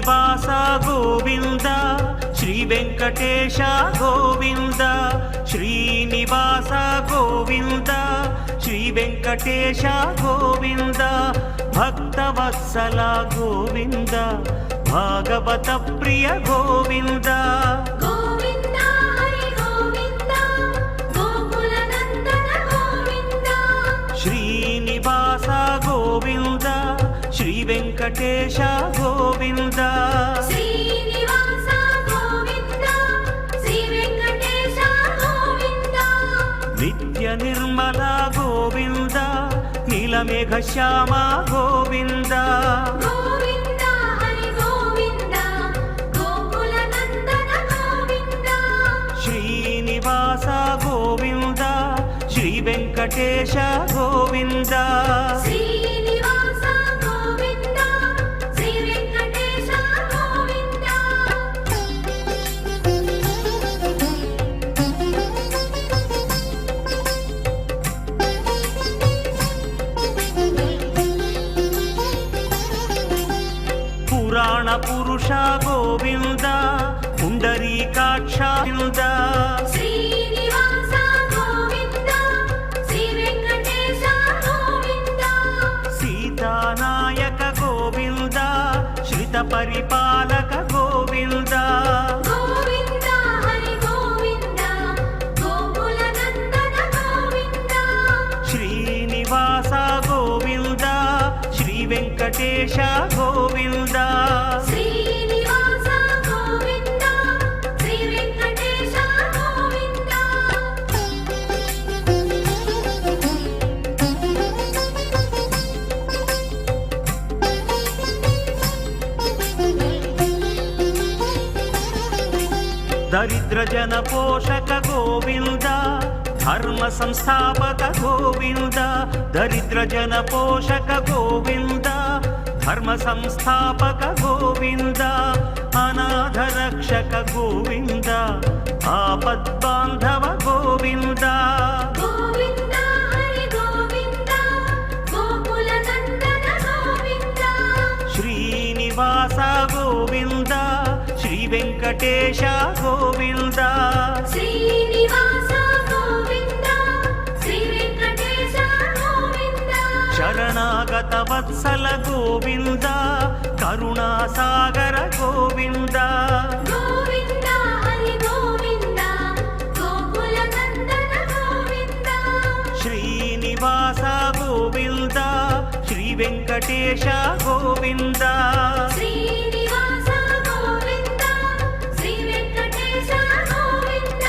ಶ್ರೀನಿವಾಸ ಗೋವಿಂದ ಶ್ರೀ ವೆಂಕಟೇಶ ಗೋವಿಂದ ಶ್ರೀನಿವಾಸ ಗೋವಿಂದ ಶ್ರೀ ವೆಂಕಟೇಶ ಗೋವಿಂದ ಭಕ್ತವತ್ಸಲ ಗೋವಿಂದ ಭಾಗವತ ಪ್ರಿಯ ಗೋವಿಂದ ಗೋವಿಂದ ಹರಿ ಗೋವಿಂದ ಗೋಕುಲ ನಂದನ ಗೋವಿಂದ ಶ್ರೀನಿವಾಸ ಗೋವಿಂದ ಶ್ರೀ ವೆಂಕಟೇಶ ಗೋವಿಂದ ಶ್ರೀನಿವಾಸ ಗೋವಿಂದ ಶ್ರೀ ವೆಂಕಟೇಶ ಗೋವಿಂದ ನಿತ್ಯ ನಿರ್ಮಲ ಗೋವಿಂದ ನೀಲಮೇಘ ಶ್ಯಾಮ ಗೋವಿಂದ ಗೋವಿಂದ ಹರಿ ಗೋವಿಂದ ಗೋಕುಲ ನಂದನ ಗೋವಿಂದ ಶ್ರೀನಿವಾಸ ಗೋವಿಂದ ಶ್ರೀ ವೆಂಕಟೇಶ ಗೋವಿಂದ ಶ್ರೀನಿವಾಸ ಗೋವಿಂದ ಶ್ರೀ ವೆಂಕಟೇಶ ಗೋವಿಂದ ಪುರಾಣ ಪುರುಷ ಗೋವಿಂದ ಪುಂಡರೀಕಾಕ್ಷ ಶ್ರೀನಿವಾಸ ಗೋವಿಂದ ಶ್ರೀ ವೆಂಕಟೇಶ ಗೋವಿಂದ ಸೀತಾನಾಯಕ ಗೋವಿಂದ ಶ್ರಿತ ಪರಿಪಾಲಕ ಗೋವಿಂದ ಗೋವಿಂದ ಹರಿ ಗೋವಿಂದ ಗೋಕುಲ ನಂದನ ಗೋವಿಂದ ಶ್ರೀನಿವಾಸ ಗೋವಿಂದ ಶ್ರೀ ವೆಂಕಟೇಶ ಗೋವಿಂದ ಶ್ರೀನಿವಾಸ ಗೋವಿಂದ ಶ್ರೀ ವೆಂಕಟೇಶ ಗೋವಿಂದ ದರಿದ್ರ ಜನ ಪೋಷಕ ಗೋವಿಂದ ಧರ್ಮ ಸಂಸ್ಥಾಪಕ ಗೋವಿಂದ ದರಿದ್ರ ಜನ ಪೋಷಕ ಗೋವಿಂದ ಧರ್ಮ ಸಂಸ್ಥಾಪಕ ಗೋವಿಂದ ಅನಾಥ ರಕ್ಷಕ ಗೋವಿಂದ ಆಪದ್ಬಾಂಧವ ಗೋವಿಂದ ಗೋವಿಂದ ಹರಿ ಗೋವಿಂದ ಗೋಕುಲ ನಂದನ ಗೋವಿಂದ ಶ್ರೀನಿವಾಸ ಗೋವಿಂದ ಶ್ರೀ ವೆಂಕಟೇಶ ಗೋವಿಂದ ಶ್ರೀನಿವಾಸ ಗೋವಿಂದ ಶ್ರೀ ವೆಂಕಟೇಶ ಗೋವಿಂದ ಶರಣಾಗತ ವತ್ಸಲ ಗೋವಿಂದ ಕರುಣಾಸಾಗರ ಗೋವಿಂದ ಗೋವಿಂದ ಹರಿ ಗೋವಿಂದ ಗೋಕುಲ ನಂದನ ಗೋವಿಂದ ಶ್ರೀನಿವಾಸ ಗೋವಿಂದ ಶ್ರೀ ವೆಂಕಟೇಶ ಗೋವಿಂದ ಶ್ರೀನಿವಾಸ ಗೋವಿಂದ ಶ್ರೀ ವೆಂಕಟೇಶ ಗೋವಿಂದ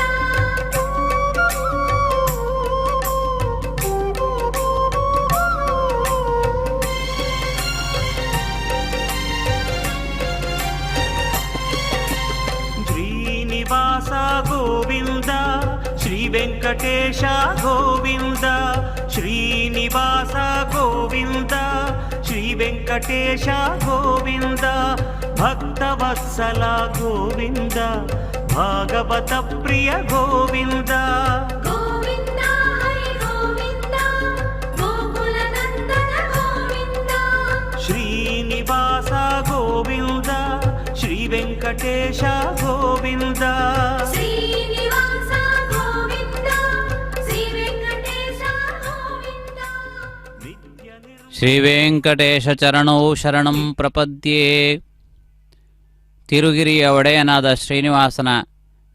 ಶ್ರೀನಿವಾಸ ಗೋವಿಂದ ಶ್ರೀ ವೆಂಕಟೇಶ ಗೋವಿಂದ ಶ್ರೀನಿವಾಸ ಗೋವಿಂದ ಶ್ರೀ ವೆಂಕಟೇಶ ಗೋವಿಂದ ಭಕ್ತವತ್ಸಲ ಗೋವಿಂದ ಭಾಗವತ ಪ್ರಿಯ ಗೋವಿಂದ ಗೋವಿಂದ ಹರಿ ಗೋವಿಂದ ಗೋಕುಲ ನಂದನ ಗೋವಿಂದ ಶ್ರೀನಿವಾಸ ಗೋವಿಂದ ಶ್ರೀ ವೆಂಕಟೇಶ ಗೋವಿಂದ ಶ್ರೀನಿವಾಸ ಗೋವಿಂದ ಶ್ರೀ ವೆಂಕಟೇಶ ಗೋವಿಂದ ಶ್ರೀ ವೆಂಕಟೇಶ ಚರಣೌ ಶರಣಂ ಪ್ರಪದ್ಯೆ. ತಿರುಗಿರಿಯ ಒಡೆಯನಾದ ಶ್ರೀನಿವಾಸನ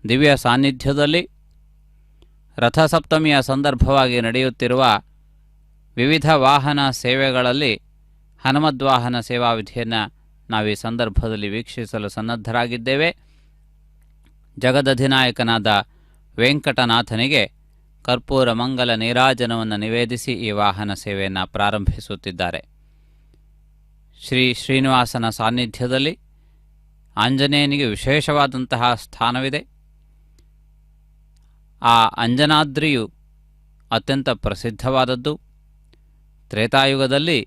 ದಿವ್ಯ ಸಾನ್ನಿಧ್ಯದಲ್ಲಿ ರಥಸಪ್ತಮಿಯ ಸಂದರ್ಭವಾಗಿ ನಡೆಯುತ್ತಿರುವ ವಿವಿಧ ವಾಹನ ಸೇವೆಗಳಲ್ಲಿ ಹನುಮದ್ವಾಹನ ಸೇವಾವಿಧಿಯನ್ನು ನಾವು ಈ ಸಂದರ್ಭದಲ್ಲಿ ವೀಕ್ಷಿಸಲು ಸನ್ನದ್ಧರಾಗಿದ್ದೇವೆ. ಜಗದಧಿನಾಯಕನಾದ ವೆಂಕಟನಾಥನಿಗೆ ಕರ್ಪೂರ ಮಂಗಲ ನೀರಾಜನವನ್ನು ನಿವೇದಿಸಿ ಈ ವಾಹನ ಸೇವೆಯನ್ನು ಪ್ರಾರಂಭಿಸುತ್ತಿದ್ದಾರೆ. ಶ್ರೀ ಶ್ರೀನಿವಾಸನ ಸಾನ್ನಿಧ್ಯದಲ್ಲಿ ಆಂಜನೇಯನಿಗೆ ವಿಶೇಷವಾದಂತಹ ಸ್ಥಾನವಿದೆ. ಆ ಅಂಜನಾದ್ರಿಯು ಅತ್ಯಂತ ಪ್ರಸಿದ್ಧವಾದದ್ದು. ತ್ರೇತಾಯುಗದಲ್ಲಿ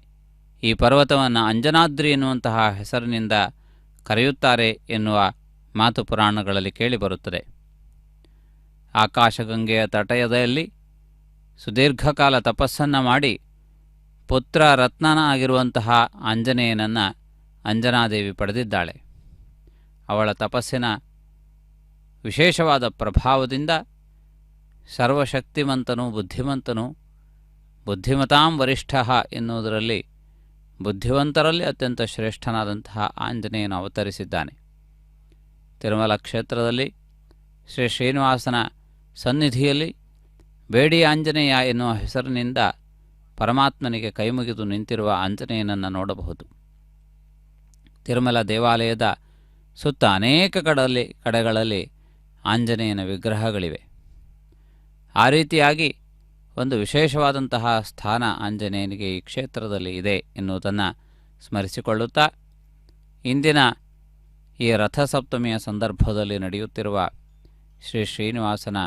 ಈ ಪರ್ವತವನ್ನು ಅಂಜನಾದ್ರಿ ಎನ್ನುವಂತಹ ಹೆಸರಿನಿಂದ ಕರೆಯುತ್ತಾರೆ ಎನ್ನುವ ಮಾತು ಪುರಾಣಗಳಲ್ಲಿ ಕೇಳಿಬರುತ್ತದೆ. ಆಕಾಶಗಂಗೆಯ ತಟಯದಲ್ಲಿ ಸುದೀರ್ಘಕಾಲ ತಪಸ್ಸನ್ನು ಮಾಡಿ ಪುತ್ರ ರತ್ನನ ಆಗಿರುವಂತಹ ಆಂಜನೇಯನನ್ನು ಅಂಜನಾದೇವಿ ಪಡೆದಿದ್ದಾಳೆ. ಅವಳ ತಪಸ್ಸಿನ ವಿಶೇಷವಾದ ಪ್ರಭಾವದಿಂದ ಸರ್ವಶಕ್ತಿಮಂತನು ಬುದ್ಧಿಮಂತನು ಬುದ್ಧಿಮತಾಂ ವರಿಷ್ಠ ಎನ್ನುವುದರಲ್ಲಿ ಬುದ್ಧಿವಂತರಲ್ಲಿ ಅತ್ಯಂತ ಶ್ರೇಷ್ಠನಾದಂತಹ ಆಂಜನೇಯನು ಅವತರಿಸಿದ್ದಾನೆ. ತಿರುಮಲ ಕ್ಷೇತ್ರದಲ್ಲಿ ಶ್ರೀ ಶ್ರೀನಿವಾಸನ ಸನ್ನಿಧಿಯಲ್ಲಿ ಬೇಡಿ ಆಂಜನೇಯ ಎನ್ನುವ ಹೆಸರಿನಿಂದ ಪರಮಾತ್ಮನಿಗೆ ಕೈಮುಗಿದು ನಿಂತಿರುವ ಆಂಜನೇಯನನ್ನು ನೋಡಬಹುದು. ತಿರುಮಲ ದೇವಾಲಯದ ಸುತ್ತ ಅನೇಕ ಕಡೆಗಳಲ್ಲಿ ಆಂಜನೇಯನ ವಿಗ್ರಹಗಳಿವೆ. ಆ ರೀತಿಯಾಗಿ ಒಂದು ವಿಶೇಷವಾದಂತಹ ಸ್ಥಾನ ಆಂಜನೇಯನಿಗೆ ಈ ಕ್ಷೇತ್ರದಲ್ಲಿ ಇದೆ ಎನ್ನುವುದನ್ನು ಸ್ಮರಿಸಿಕೊಳ್ಳುತ್ತಾ, ಇಂದಿನ ಈ ರಥಸಪ್ತಮಿಯ ಸಂದರ್ಭದಲ್ಲಿ ನಡೆಯುತ್ತಿರುವ ಶ್ರೀ ಶ್ರೀನಿವಾಸನ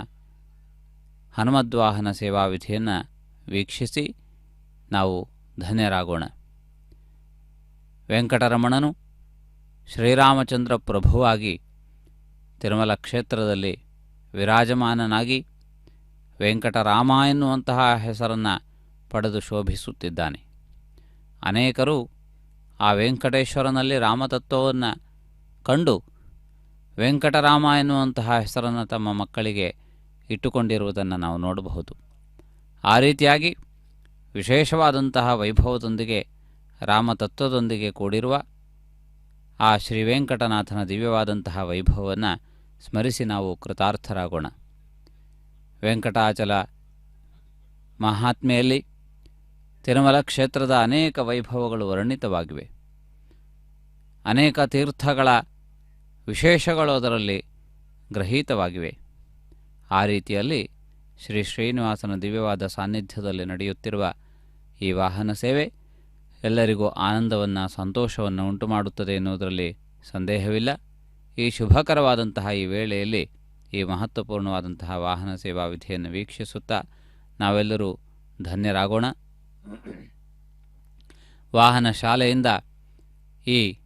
ಹನುಮದ್ವಾಹನ ಸೇವಾ ವಿಧಿಯನ್ನು ವೀಕ್ಷಿಸಿ ನಾವು ಧನ್ಯರಾಗೋಣ. ವೆಂಕಟರಮಣನು ಶ್ರೀರಾಮಚಂದ್ರ ಪ್ರಭುವಾಗಿ ತಿರುಮಲ ಕ್ಷೇತ್ರದಲ್ಲಿ ವಿರಾಜಮಾನನಾಗಿ ವೆಂಕಟರಾಮ ಎನ್ನುವಂತಹ ಹೆಸರನ್ನು ಪಡೆದು ಶೋಭಿಸುತ್ತಿದ್ದಾನೆ. ಅನೇಕರು ಆ ವೆಂಕಟೇಶ್ವರನಲ್ಲಿ ರಾಮತತ್ವವನ್ನು ಕಂಡು ವೆಂಕಟರಾಮ ಎನ್ನುವಂತಹ ಹೆಸರನ್ನು ತಮ್ಮ ಮಕ್ಕಳಿಗೆ ಇಟ್ಟುಕೊಂಡಿರುವುದನ್ನು ನಾವು ನೋಡಬಹುದು. ಆ ರೀತಿಯಾಗಿ ವಿಶೇಷವಾದಂತಹ ವೈಭವದೊಂದಿಗೆ ರಾಮತತ್ವದೊಂದಿಗೆ ಕೂಡಿರುವ ಆ ಶ್ರೀ ವೆಂಕಟನಾಥನ ದಿವ್ಯವಾದಂತಹ ವೈಭವವನ್ನು ಸ್ಮರಿಸಿ ನಾವು ಕೃತಾರ್ಥರಾಗೋಣ. ವೆಂಕಟಾಚಲ ಮಹಾತ್ಮೆಯಲ್ಲಿ ತಿರುಮಲ ಕ್ಷೇತ್ರದ ಅನೇಕ ವೈಭವಗಳು ವರ್ಣಿತವಾಗಿವೆ. ಅನೇಕ ತೀರ್ಥಗಳ ವಿಶೇಷಗಳು ಅದರಲ್ಲಿ ಗ್ರಹೀತವಾಗಿವೆ. ಆ ರೀತಿಯಲ್ಲಿ ಶ್ರೀ ಶ್ರೀನಿವಾಸನ ದಿವ್ಯವಾದ ಸಾನ್ನಿಧ್ಯದಲ್ಲಿ ನಡೆಯುತ್ತಿರುವ ಈ ವಾಹನ ಸೇವೆ ಎಲ್ಲರಿಗೂ ಆನಂದವನ್ನು ಸಂತೋಷವನ್ನು ಉಂಟುಮಾಡುತ್ತದೆ ಎನ್ನುವುದರಲ್ಲಿ ಸಂದೇಹವಿಲ್ಲ. ಈ ಶುಭಕರವಾದಂತಹ ಈ ವೇಳೆಯಲ್ಲಿ ಈ ಮಹತ್ವಪೂರ್ಣವಾದಂತಹ ವಾಹನ ಸೇವಾ ವಿಧಿಯನ್ನು ವೀಕ್ಷಿಸುತ್ತಾ ನಾವೆಲ್ಲರೂ ಧನ್ಯರಾಗೋಣ. ವಾಹನ ಶಾಲೆಯಿಂದ ಈ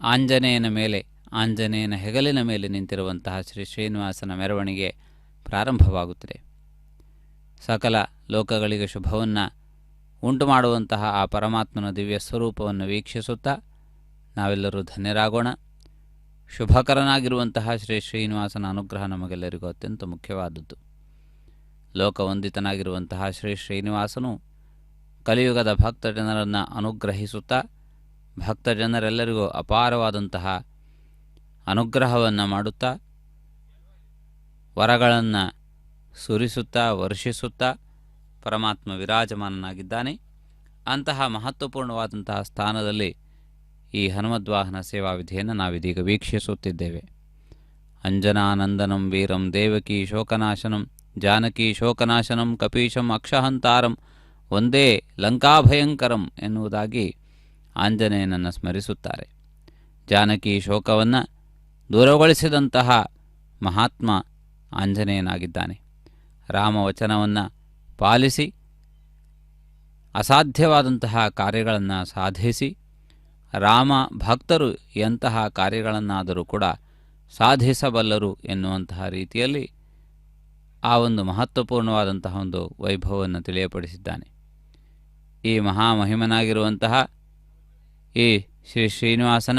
ಆಂಜನೇಯನ ಮೇಲೆ, ಆಂಜನೇಯನ ಹೆಗಲಿನ ಮೇಲೆ ನಿಂತಿರುವಂತಹ ಶ್ರೀ ಶ್ರೀನಿವಾಸನ ಮೆರವಣಿಗೆ ಪ್ರಾರಂಭವಾಗುತ್ತದೆ. ಸಕಲ ಲೋಕಗಳಿಗೆ ಶುಭವನ್ನು ಉಂಟು ಮಾಡುವಂತಹ ಆ ಪರಮಾತ್ಮನ ದಿವ್ಯ ಸ್ವರೂಪವನ್ನು ವೀಕ್ಷಿಸುತ್ತಾ ನಾವೆಲ್ಲರೂ ಧನ್ಯರಾಗೋಣ. ಶುಭಕರನಾಗಿರುವಂತಹ ಶ್ರೀ ಶ್ರೀನಿವಾಸನ ಅನುಗ್ರಹ ನಮಗೆಲ್ಲರಿಗೂ ಅತ್ಯಂತ ಮುಖ್ಯವಾದದ್ದು. ಲೋಕವಂದಿತನಾಗಿರುವಂತಹ ಶ್ರೀ ಶ್ರೀನಿವಾಸನು ಕಲಿಯುಗದ ಭಕ್ತ ಜನರನ್ನು ಅನುಗ್ರಹಿಸುತ್ತಾ ಭಕ್ತ ಜನರೆಲ್ಲರಿಗೂ ಅಪಾರವಾದಂತಹ ಅನುಗ್ರಹವನ್ನು ಮಾಡುತ್ತಾ ವರಗಳನ್ನು ಸುರಿಸುತ್ತಾ ವರ್ಷಿಸುತ್ತಾ ಪರಮಾತ್ಮ ವಿರಾಜಮಾನನಾಗಿದ್ದಾನೆ. ಅಂತಹ ಮಹತ್ವಪೂರ್ಣವಾದಂತಹ ಸ್ಥಾನದಲ್ಲಿ ಈ ಹನುಮದ್ವಾಹನ ಸೇವಾ ವಿಧಿಯನ್ನು ನಾವಿದೀಗ ವೀಕ್ಷಿಸುತ್ತಿದ್ದೇವೆ. ಅಂಜನಾನಂದನಂ ವೀರಂ ದೇವಕೀ ಶೋಕನಾಶನಂ ಜಾನಕಿ ಶೋಕನಾಶನಂ ಕಪೀಶಂ ಅಕ್ಷಹಂತಾರಂ ಒಂದೇ ಲಂಕಾಭಯಂಕರಂ ಎನ್ನುವುದಾಗಿ ಆಂಜನೇಯನನ್ನು ಸ್ಮರಿಸುತ್ತಾರೆ. ಜಾನಕಿ ಶೋಕವನ್ನು ದೂರಗೊಳಿಸಿದಂತಹ ಮಹಾತ್ಮ ಆಂಜನೇಯನಾಗಿದ್ದಾನೆ. ರಾಮವಚನವನ್ನು ಪಾಲಿಸಿ ಅಸಾಧ್ಯವಾದಂತಹ ಕಾರ್ಯಗಳನ್ನು ಸಾಧಿಸಿ ರಾಮ ಭಕ್ತರು ಎಂತಹ ಕಾರ್ಯಗಳನ್ನಾದರೂ ಕೂಡ ಸಾಧಿಸಬಲ್ಲರು ಎನ್ನುವಂತಹ ರೀತಿಯಲ್ಲಿ ಆ ಒಂದು ಮಹತ್ವಪೂರ್ಣವಾದಂತಹ ಒಂದು ವೈಭವವನ್ನು ತಿಳಿಯಪಡಿಸಿದ್ದಾನೆ. ಈ ಮಹಾಮಹಿಮನಾಗಿರುವಂತಹ ಈ ಶ್ರೀ ಶ್ರೀನಿವಾಸನ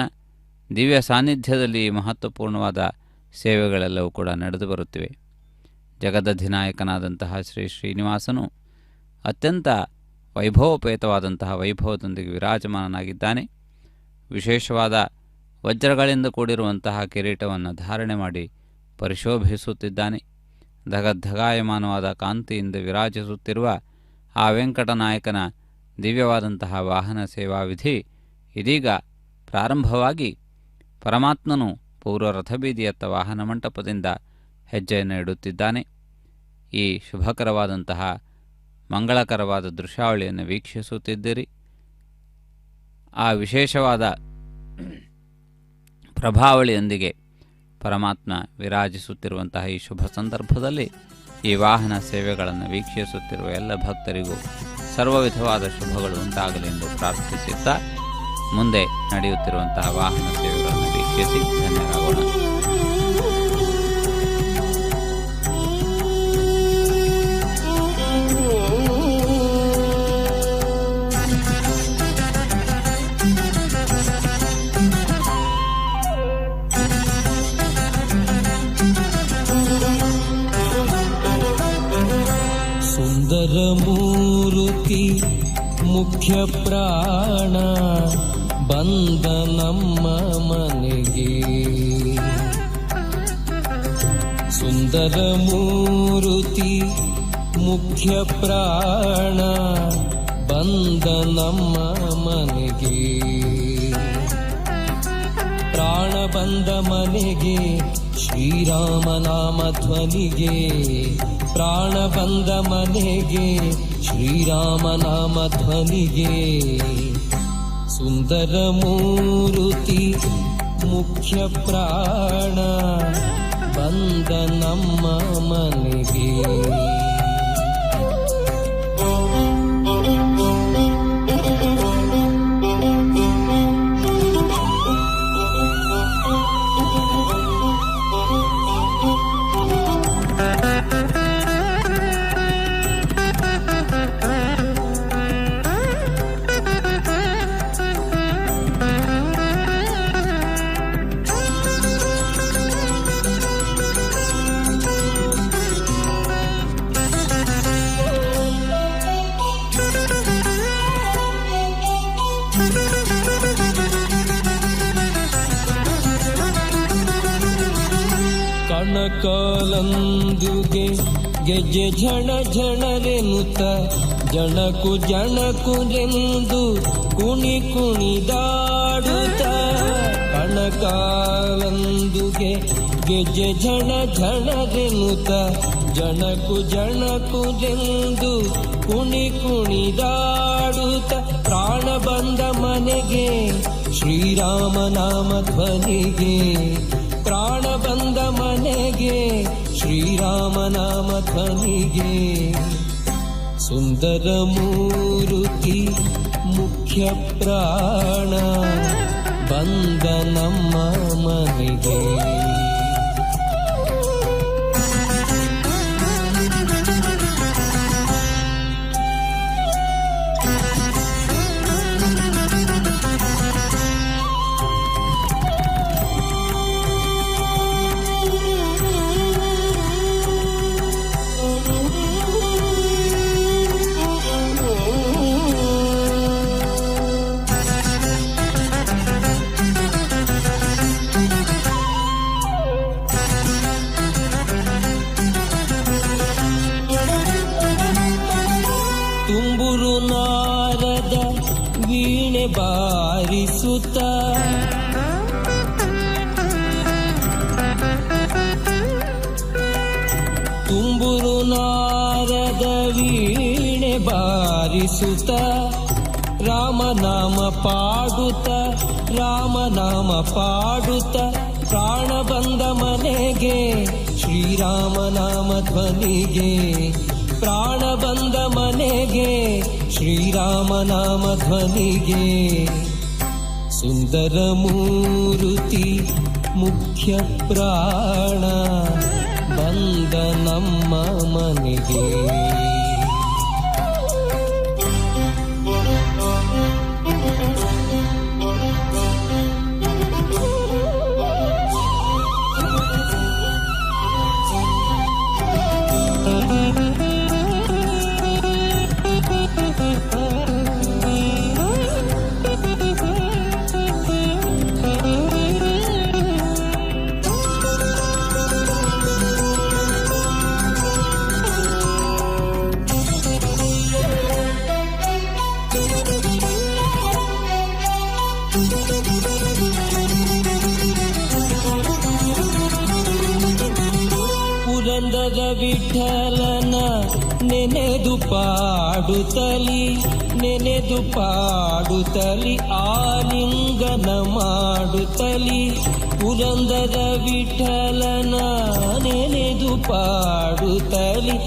ದಿವ್ಯ ಸಾನ್ನಿಧ್ಯದಲ್ಲಿ ಮಹತ್ವಪೂರ್ಣವಾದ ಸೇವೆಗಳೆಲ್ಲವೂ ಕೂಡ ನಡೆದು ಬರುತ್ತಿವೆ. ಜಗದಧಿನಾಯಕನಾದಂತಹ ಶ್ರೀ ಶ್ರೀನಿವಾಸನು ಅತ್ಯಂತ ವೈಭವೋಪೇತವಾದಂತಹ ವೈಭವದೊಂದಿಗೆ ವಿರಾಜಮಾನನಾಗಿದ್ದಾನೆ. ವಿಶೇಷವಾದ ವಜ್ರಗಳಿಂದ ಕೂಡಿರುವಂತಹ ಕಿರೀಟವನ್ನು ಧಾರಣೆ ಮಾಡಿ ಪರಿಶೋಭಿಸುತ್ತಿದ್ದಾನೆ. ಧಗದ್ಧಗಾಯಮಾನವಾದ ಕಾಂತಿಯಿಂದ ವಿರಾಜಿಸುತ್ತಿರುವ ಆ ವೆಂಕಟನಾಯಕನ ದಿವ್ಯವಾದಂತಹ ವಾಹನ ಸೇವಾ ವಿಧಿ ಇದೀಗ ಪ್ರಾರಂಭವಾಗಿ ಪರಮಾತ್ಮನು ಪೂರ್ವ ರಥಬೀದಿಯತ್ತ ವಾಹನ ಮಂಟಪದಿಂದ ಹೆಜ್ಜೆಯನ್ನು ಇಡುತ್ತಿದ್ದಾನೆ. ಈ ಶುಭಕರವಾದಂತಹ ಮಂಗಳಕರವಾದ ದೃಶ್ಯಾವಳಿಯನ್ನು ವೀಕ್ಷಿಸುತ್ತಿದ್ದೀರಿ. ಆ ವಿಶೇಷವಾದ ಪ್ರಭಾವಳಿಯೊಂದಿಗೆ ಪರಮಾತ್ಮ ವಿರಾಜಿಸುತ್ತಿರುವಂತಹ ಈ ಶುಭ ಸಂದರ್ಭದಲ್ಲಿ ಈ ವಾಹನ ಸೇವೆಗಳನ್ನು ವೀಕ್ಷಿಸುತ್ತಿರುವ ಎಲ್ಲ ಭಕ್ತರಿಗೂ ಸರ್ವ ವಿಧವಾದ ಶುಭಗಳು ಉಂಟಾಗಲಿ ಎಂದು ಪ್ರಾರ್ಥಿಸುತ್ತಾ ಮುಂದೆ ನಡೆಯುತ್ತಿರುವಂತಹ ವಾಹನ ಸೇವೆಗಳನ್ನು ವೀಕ್ಷಿಸಿ ಧನ್ಯರಾಗೋಣ. ಮೂರುತಿ ಮುಖ್ಯ ಪ್ರಾಣ ಬಂದ ನಮ್ಮ ಮನೆಗೆ. ಸುಂದರ ಮೂರುತಿ ಮುಖ್ಯ ಪ್ರಾಣ ಬಂದ ನಮ್ಮ ಮನೆಗೆ. ಪ್ರಾಣ ಬಂದ ಮನೆಗೆ ಶ್ರೀರಾಮನಾಮ ಧ್ವನಿಗೆ. ಪ್ರಾಣ ಬಂದ ಮನೆಗೆ ಶ್ರೀರಾಮನಾಮ ಧ್ವನಿಗೆ. ಸುಂದರ ಮೂರುತಿ ಮುಖ್ಯ ಪ್ರಾಣ ಬಂದ ನಮ್ಮ ಮನೆಗೆ. ಕಣಕಾಲಂದುಗೆ ಗೆಜ್ಜೆ ಝಣ ಝಣರೆನುತ ಜಣಕು ಜಣಕುರೆಂದು ಕುಣಿ ಕುಣಿದಾಡುತ್ತ. ಕಣಕಾಲಂದುಗೆ ಗೆಜ್ಜೆ ಝಣ ಝಣರೆನುತ ಜಣಕು ಜಣಕುರೆಂದು ಕುಣಿ ಕುಣಿದಾಡುತ್ತ. ಪ್ರಾಣ ಬಂದ ಮನೆಗೆ ಶ್ರೀರಾಮನಾಮ ಧ್ವನಿಗೆ. ಪ್ರಾಣ ಬಂದ ಮನೆಗೆ ಶ್ರೀರಾಮನಾಮ ಧ್ವನಿಗೆ. ಸುಂದರ ಮೂರುತಿ ಮುಖ್ಯ ಪ್ರಾಣ ಬಂದ ನಮ್ಮ ಮನೆಗೆ. ತುಂಬುರು ನಾರದ ವೀಣೆ ಬಾರಿಸುತ್ತ. ತುಂಬುರು ನಾರದ ವೀಣೆ ಬಾರಿಸುತ್ತ. ರಾಮನಾಮ ಪಾಡುತ್ತ ರಾಮನಾಮ ಪಾಡುತ್ತ. ಪ್ರಾಣ ಬಂದ ಮನೆಗೆ ಶ್ರೀರಾಮನಾಮ ಧ್ವನಿಗೆ. ಪ್ರಾಣ ಬಂದ ಮನೆಗೆ ಶ್ರೀರಾಮನಾಮ ಧ್ವನಿಗೆ. ಸುಂದರ ಮೂರುತಿ ಮುಖ್ಯ ಪ್ರಾಣ ಬಂದ ನಮ್ಮ ಮನೆಗೆ. ಪುರಂದರ ವಿಠಲನ ನೆನೆದು ಪಾಡುತ್ತಲಿ ನೆನೆದು ಪಾಡುತ್ತಲಿ ಆಲಿಂಗನ ಮಾಡುತ್ತಲಿ. ಪುರಂದರ ವಿಠಲನ ನೆನೆದು ಪಾಡುತ್ತಲಿ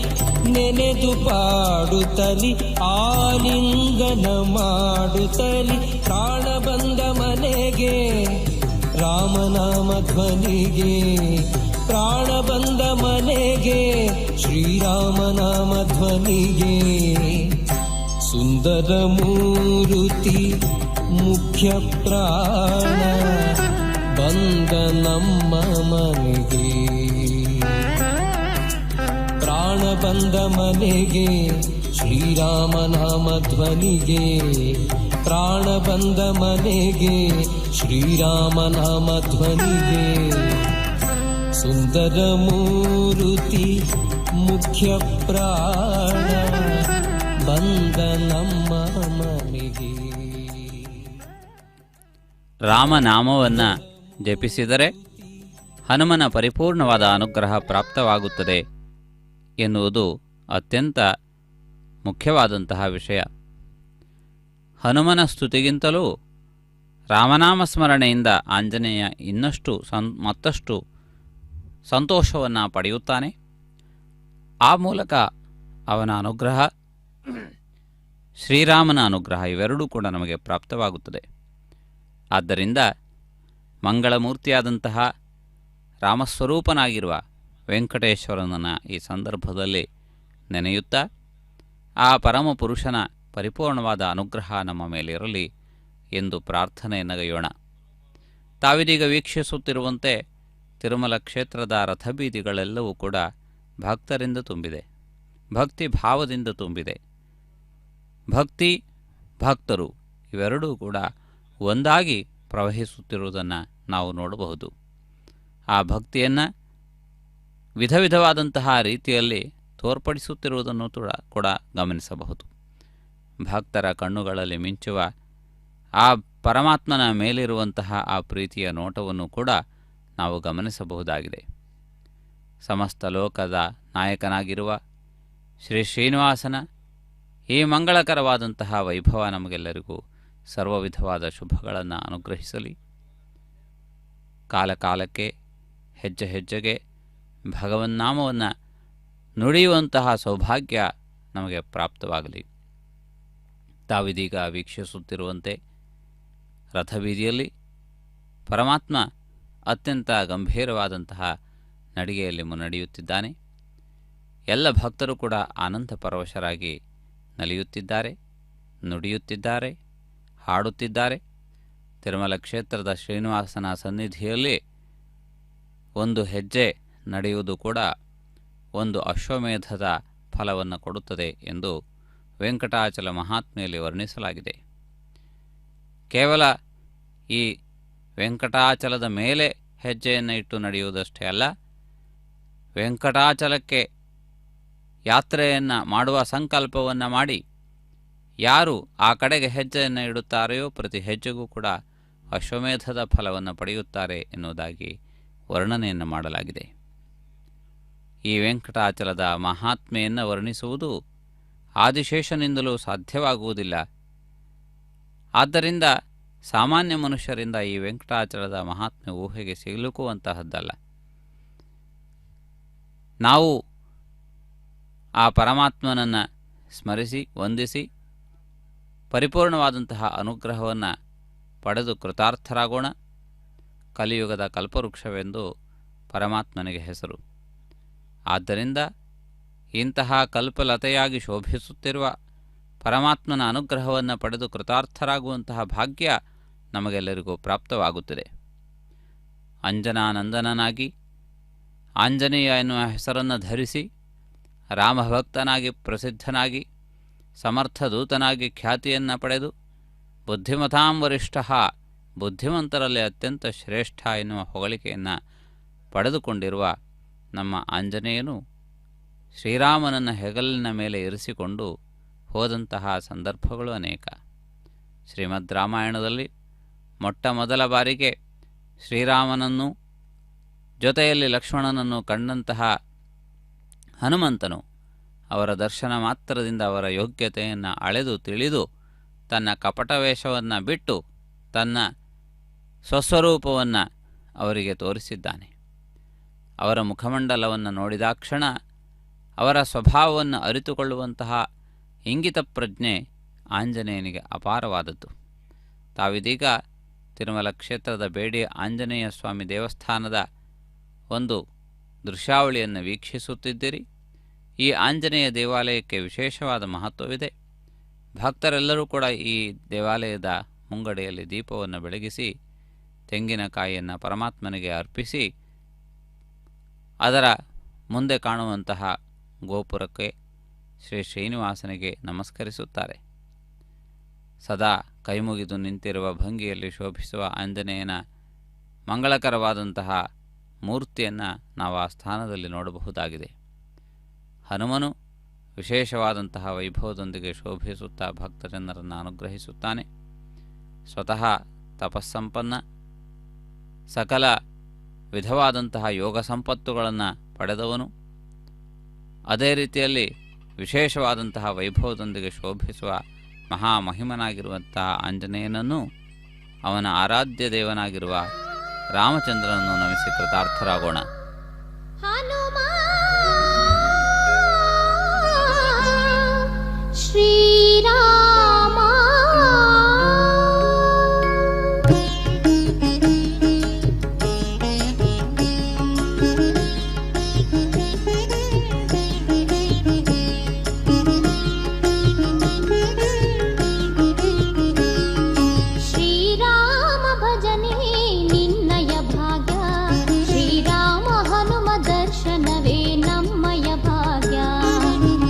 ನೆನೆದು ಪಾಡುತ್ತಲಿ ಆಲಿಂಗನ ಮಾಡುತ್ತಲಿ. ಪ್ರಾಣ ಬಂದ ಮನೆಗೆ ರಾಮನಾಮ ಧ್ವನಿಗೆ. ಪ್ರಾಣ ಬಂದ ಮನೆಗೆ ಶ್ರೀರಾಮನಾಮ ಧ್ವನಿಗೆ. ಸುಂದರ ಮೂರುತಿ ಮುಖ್ಯ ಪ್ರಾಣ ಬಂದ ನಮ್ಮ ಮನೆಗೆ. ಪ್ರಾಣ ಬಂದ ಮನೆಗೆ ಶ್ರೀರಾಮನಾಮ ಧ್ವನಿಗೆ ಪ್ರಾಣ ಬಂದ ಮನೆಗೆ ಶ್ರೀರಾಮನಾಮ ಧ್ವನಿಗೆ ಸುಂದರ ಮೂರುತಿ ಮುಖ್ಯ ಪ್ರಾಣ ಬಂದ ನಮ್ಮ ಮನೆಗೆ. ರಾಮನಾಮವನ್ನು ಜಪಿಸಿದರೆ ಹನುಮನ ಪರಿಪೂರ್ಣವಾದ ಅನುಗ್ರಹ ಪ್ರಾಪ್ತವಾಗುತ್ತದೆ ಎನ್ನುವುದು ಅತ್ಯಂತ ಮುಖ್ಯವಾದಂತಹ ವಿಷಯ. ಹನುಮನ ಸ್ತುತಿಗಿಂತಲೂ ರಾಮನಾಮ ಸ್ಮರಣೆಯಿಂದ ಆಂಜನೇಯ ಮತ್ತಷ್ಟು ಸಂತೋಷವನ್ನು ಪಡೆಯುತ್ತಾನೆ. ಆ ಮೂಲಕ ಅವನ ಅನುಗ್ರಹ, ಶ್ರೀರಾಮನ ಅನುಗ್ರಹ ಇವೆರಡೂ ಕೂಡ ನಮಗೆ ಪ್ರಾಪ್ತವಾಗುತ್ತದೆ. ಆದ್ದರಿಂದ ಮಂಗಳಮೂರ್ತಿಯಾದಂತಹ ರಾಮಸ್ವರೂಪನಾಗಿರುವ ವೆಂಕಟೇಶ್ವರನನ್ನು ಈ ಸಂದರ್ಭದಲ್ಲಿ ನೆನೆಯುತ್ತಾ ಆ ಪರಮಪುರುಷನ ಪರಿಪೂರ್ಣವಾದ ಅನುಗ್ರಹ ನಮ್ಮ ಮೇಲಿರಲಿ ಎಂದು ಪ್ರಾರ್ಥನೆಯನ್ನಗೈಯೋಣ. ತಾವಿದೀಗ ವೀಕ್ಷಿಸುತ್ತಿರುವಂತೆ ತಿರುಮಲ ಕ್ಷೇತ್ರದ ರಥಬೀದಿಗಳೆಲ್ಲವೂ ಕೂಡ ಭಕ್ತರಿಂದ ತುಂಬಿದೆ, ಭಕ್ತಿ ಭಾವದಿಂದ ತುಂಬಿದೆ. ಭಕ್ತಿ ಭಕ್ತರು ಇವೆರಡೂ ಕೂಡ ಒಂದಾಗಿ ಪ್ರವಹಿಸುತ್ತಿರುವುದನ್ನು ನಾವು ನೋಡಬಹುದು. ಆ ಭಕ್ತಿಯನ್ನು ವಿಧ ವಿಧವಾದಂತಹ ರೀತಿಯಲ್ಲಿ ತೋರ್ಪಡಿಸುತ್ತಿರುವುದನ್ನು ಕೂಡ ಗಮನಿಸಬಹುದು. ಭಕ್ತರ ಕಣ್ಣುಗಳಲ್ಲಿ ಮಿಂಚುವ ಆ ಪರಮಾತ್ಮನ ಮೇಲಿರುವಂತಹ ಆ ಪ್ರೀತಿಯ ನೋಟವನ್ನು ಕೂಡ ನಾವು ಗಮನಿಸಬಹುದಾಗಿದೆ. ಸಮಸ್ತ ಲೋಕದ ನಾಯಕನಾಗಿರುವ ಶ್ರೀ ಶ್ರೀನಿವಾಸನ ಈ ಮಂಗಳಕರವಾದಂತಹ ವೈಭವ ನಮಗೆಲ್ಲರಿಗೂ ಸರ್ವ ವಿಧವಾದ ಶುಭಗಳನ್ನು ಅನುಗ್ರಹಿಸಲಿ. ಕಾಲಕಾಲಕ್ಕೆ ಹೆಜ್ಜೆ ಹೆಜ್ಜೆಗೆ ಭಗವನ್ನಾಮವನ್ನು ನುಡಿಯುವಂತಹ ಸೌಭಾಗ್ಯ ನಮಗೆ ಪ್ರಾಪ್ತವಾಗಲಿ. ತಾವಿದೀಗ ವೀಕ್ಷಿಸುತ್ತಿರುವಂತೆ ರಥಬೀದಿಯಲ್ಲಿ ಪರಮಾತ್ಮ ಅತ್ಯಂತ ಗಂಭೀರವಾದಂತಹ ನಡಿಗೆಯಲ್ಲಿ ಮುನ್ನಡೆಯುತ್ತಿದ್ದಾನೆ. ಎಲ್ಲ ಭಕ್ತರು ಕೂಡ ಆನಂದ ಪರವಶರಾಗಿ ನಲಿಯುತ್ತಿದ್ದಾರೆ, ನುಡಿಯುತ್ತಿದ್ದಾರೆ, ಹಾಡುತ್ತಿದ್ದಾರೆ. ತಿರುಮಲ ಕ್ಷೇತ್ರದ ಶ್ರೀನಿವಾಸನ ಸನ್ನಿಧಿಯಲ್ಲಿ ಒಂದು ಹೆಜ್ಜೆ ನಡೆಯುವುದು ಕೂಡ ಒಂದು ಅಶ್ವಮೇಧದ ಫಲವನ್ನು ಕೊಡುತ್ತದೆ ಎಂದು ವೆಂಕಟಾಚಲ ಮಹಾತ್ಮೆಯಲ್ಲಿ ವರ್ಣಿಸಲಾಗಿದೆ. ಕೇವಲ ಈ ವೆಂಕಟಾಚಲದ ಮೇಲೆ ಹೆಜ್ಜೆಯನ್ನು ಇಟ್ಟು ನಡೆಯುವುದಷ್ಟೇ ಅಲ್ಲ, ವೆಂಕಟಾಚಲಕ್ಕೆ ಯಾತ್ರೆಯನ್ನು ಮಾಡುವ ಸಂಕಲ್ಪವನ್ನು ಮಾಡಿ ಯಾರು ಆ ಕಡೆಗೆ ಹೆಜ್ಜೆಯನ್ನು ಇಡುತ್ತಾರೆಯೋ ಪ್ರತಿ ಹೆಜ್ಜೆಗೂ ಕೂಡ ಅಶ್ವಮೇಧದ ಫಲವನ್ನು ಪಡೆಯುತ್ತಾರೆ ಎನ್ನುವುದಾಗಿ ವರ್ಣನೆಯನ್ನು ಮಾಡಲಾಗಿದೆ. ಈ ವೆಂಕಟಾಚಲದ ಮಹಾತ್ಮೆಯನ್ನು ವರ್ಣಿಸುವುದು ಆದಿಶೇಷನಿಂದಲೂ ಸಾಧ್ಯವಾಗುವುದಿಲ್ಲ. ಆದ್ದರಿಂದ ಸಾಮಾನ್ಯ ಮನುಷ್ಯರಿಂದ ಈ ವೆಂಕಟಾಚಲದ ಮಹಾತ್ಮೆ ಊಹೆಗೆ ಸಿಲುಕುವಂತಹದ್ದಲ್ಲ. ನಾವು ಆ ಪರಮಾತ್ಮನನ್ನು ಸ್ಮರಿಸಿ ವಂದಿಸಿ ಪರಿಪೂರ್ಣವಾದಂತಹ ಅನುಗ್ರಹವನ್ನು ಪಡೆದು ಕೃತಾರ್ಥರಾಗೋಣ. ಕಲಿಯುಗದ ಕಲ್ಪವೃಕ್ಷವೆಂದು ಪರಮಾತ್ಮನಿಗೆ ಹೆಸರು. ಆದ್ದರಿಂದ ಇಂತಹ ಕಲ್ಪಲತೆಯಾಗಿ ಶೋಭಿಸುತ್ತಿರುವ ಪರಮಾತ್ಮನ ಅನುಗ್ರಹವನ್ನು ಪಡೆದು ಕೃತಾರ್ಥರಾಗುವಂತಹ ಭಾಗ್ಯ ನಮಗೆಲ್ಲರಿಗೂ ಪ್ರಾಪ್ತವಾಗುತ್ತದೆ. ಅಂಜನಾನಂದನನಾಗಿ ಆಂಜನೇಯ ಎನ್ನುವ ಹೆಸರನ್ನು ಧರಿಸಿ ರಾಮಭಕ್ತನಾಗಿ ಪ್ರಸಿದ್ಧನಾಗಿ ಸಮರ್ಥದೂತನಾಗಿ ಖ್ಯಾತಿಯನ್ನು ಪಡೆದು ಬುದ್ಧಿಮತಾಂ ವರಿಷ್ಠ, ಬುದ್ಧಿವಂತರಲ್ಲಿ ಅತ್ಯಂತ ಶ್ರೇಷ್ಠ ಎನ್ನುವ ಹೊಗಳಿಕೆಯನ್ನು ಪಡೆದುಕೊಂಡಿರುವ ನಮ್ಮ ಆಂಜನೇಯನು ಶ್ರೀರಾಮನನ್ನು ಹೆಗಲಿನ ಮೇಲೆ ಇರಿಸಿಕೊಂಡು ಹೋದಂತಹ ಸಂದರ್ಭಗಳು ಅನೇಕ. ಶ್ರೀಮದ್ ರಾಮಾಯಣದಲ್ಲಿ ಮೊಟ್ಟ ಮೊದಲ ಬಾರಿಗೆ ಶ್ರೀರಾಮನನ್ನು ಜೊತೆಯಲ್ಲಿ ಲಕ್ಷ್ಮಣನನ್ನು ಕಂಡಂತಹ ಹನುಮಂತನು ಅವರ ದರ್ಶನ ಮಾತ್ರದಿಂದ ಅವರ ಯೋಗ್ಯತೆಯನ್ನು ಅಳೆದು ತಿಳಿದು ತನ್ನ ಕಪಟವೇಷವನ್ನು ಬಿಟ್ಟು ತನ್ನ ಸ್ವಸ್ವರೂಪವನ್ನು ಅವರಿಗೆ ತೋರಿಸಿದ್ದಾನೆ. ಅವರ ಮುಖಮಂಡಲವನ್ನು ನೋಡಿದಾಕ್ಷಣ ಅವರ ಸ್ವಭಾವವನ್ನು ಅರಿತುಕೊಳ್ಳುವಂತಹ ಇಂಗಿತ ಪ್ರಜ್ಞೆ ಆಂಜನೇಯನಿಗೆ ಅಪಾರವಾದದ್ದು. ತಾವಿದೀಗ ತಿರುಮಲ ಕ್ಷೇತ್ರದ ಬೇಡಿ ಆಂಜನೇಯ ಸ್ವಾಮಿ ದೇವಸ್ಥಾನದ ಒಂದು ದೃಶ್ಯಾವಳಿಯನ್ನು ವೀಕ್ಷಿಸುತ್ತಿದ್ದೀರಿ. ಈ ಆಂಜನೇಯ ದೇವಾಲಯಕ್ಕೆ ವಿಶೇಷವಾದ ಮಹತ್ವವಿದೆ. ಭಕ್ತರೆಲ್ಲರೂ ಕೂಡ ಈ ದೇವಾಲಯದ ಮುಂಗಡೆಯಲ್ಲಿ ದೀಪವನ್ನು ಬೆಳಗಿಸಿ ತೆಂಗಿನಕಾಯಿಯನ್ನು ಪರಮಾತ್ಮನಿಗೆ ಅರ್ಪಿಸಿ ಅದರ ಮುಂದೆ ಕಾಣುವಂತಹ ಗೋಪುರಕ್ಕೆ ಶ್ರೀ ಶ್ರೀನಿವಾಸನಿಗೆ ನಮಸ್ಕರಿಸುತ್ತಾರೆ. ಸದಾ ಕೈಮುಗಿದು ನಿಂತಿರುವ ಭಂಗಿಯಲ್ಲಿ ಶೋಭಿಸುವ ಆಂಜನೇಯನ ಮಂಗಳಕರವಾದಂತಹ ಮೂರ್ತಿಯನ್ನು ನಾವು ಆ ಸ್ಥಾನದಲ್ಲಿ ನೋಡಬಹುದಾಗಿದೆ. ಹನುಮನು ವಿಶೇಷವಾದಂತಹ ವೈಭವದೊಂದಿಗೆ ಶೋಭಿಸುತ್ತಾ ಭಕ್ತಜನರನ್ನು ಅನುಗ್ರಹಿಸುತ್ತಾನೆ. ಸ್ವತಃ ತಪಸ್ಸಂಪನ್ನ, ಸಕಲ ವಿಧವಾದಂತಹ ಯೋಗ ಸಂಪತ್ತುಗಳನ್ನು ಪಡೆದವನು, ಅದೇ ರೀತಿಯಲ್ಲಿ ವಿಶೇಷವಾದಂತಹ ವೈಭವದೊಂದಿಗೆ ಶೋಭಿಸುವ ಮಹಾಮಹಿಮನಾಗಿರುವಂತಹ ಆಂಜನೇಯನನ್ನು, ಅವನ ಆರಾಧ್ಯ ದೇವನಾಗಿರುವ ರಾಮಚಂದ್ರನನ್ನು ನಮಿಸಿ ಕೃತಾರ್ಥರಾಗೋಣ. ಹನುಮ ಶ್ರೀರಾಮ ಶ್ರೀರಾಮ ಭಜನೆ ನಿನ್ನಯ ಭಾಗ್ಯ, ಶ್ರೀರಾಮ ಹನುಮ ದರ್ಶನವೇ ನಮ್ಮಯ ಭಾಗ್ಯ.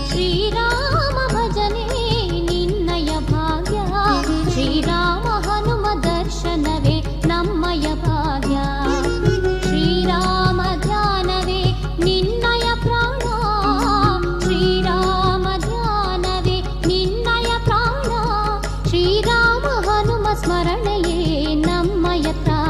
ಶ್ರೀರಾಮ ಭಜನೆ ನಿನ್ನಯ ಭಾಗ್ಯ, ಶ್ರೀರಾಮ ಹನುಮ ದರ್ಶನವೇ ನಮ್ಮಯ ಭಾಗ್ಯ. ಶ್ರೀರಾಮ ಧ್ಯಾನವೇ ನಿನ್ನಯ ಪ್ರಾಣ, ಶ್ರೀರಾಮ ಧ್ಯಾನವೇ ನಿನ್ನಯ ಪ್ರಾಣ. ಶ್ರೀರಾಮ ಹನುಮ ಸ್ಮರಣೆಯೇ ನಮ್ಮಯ ಪ್ರಾಣ.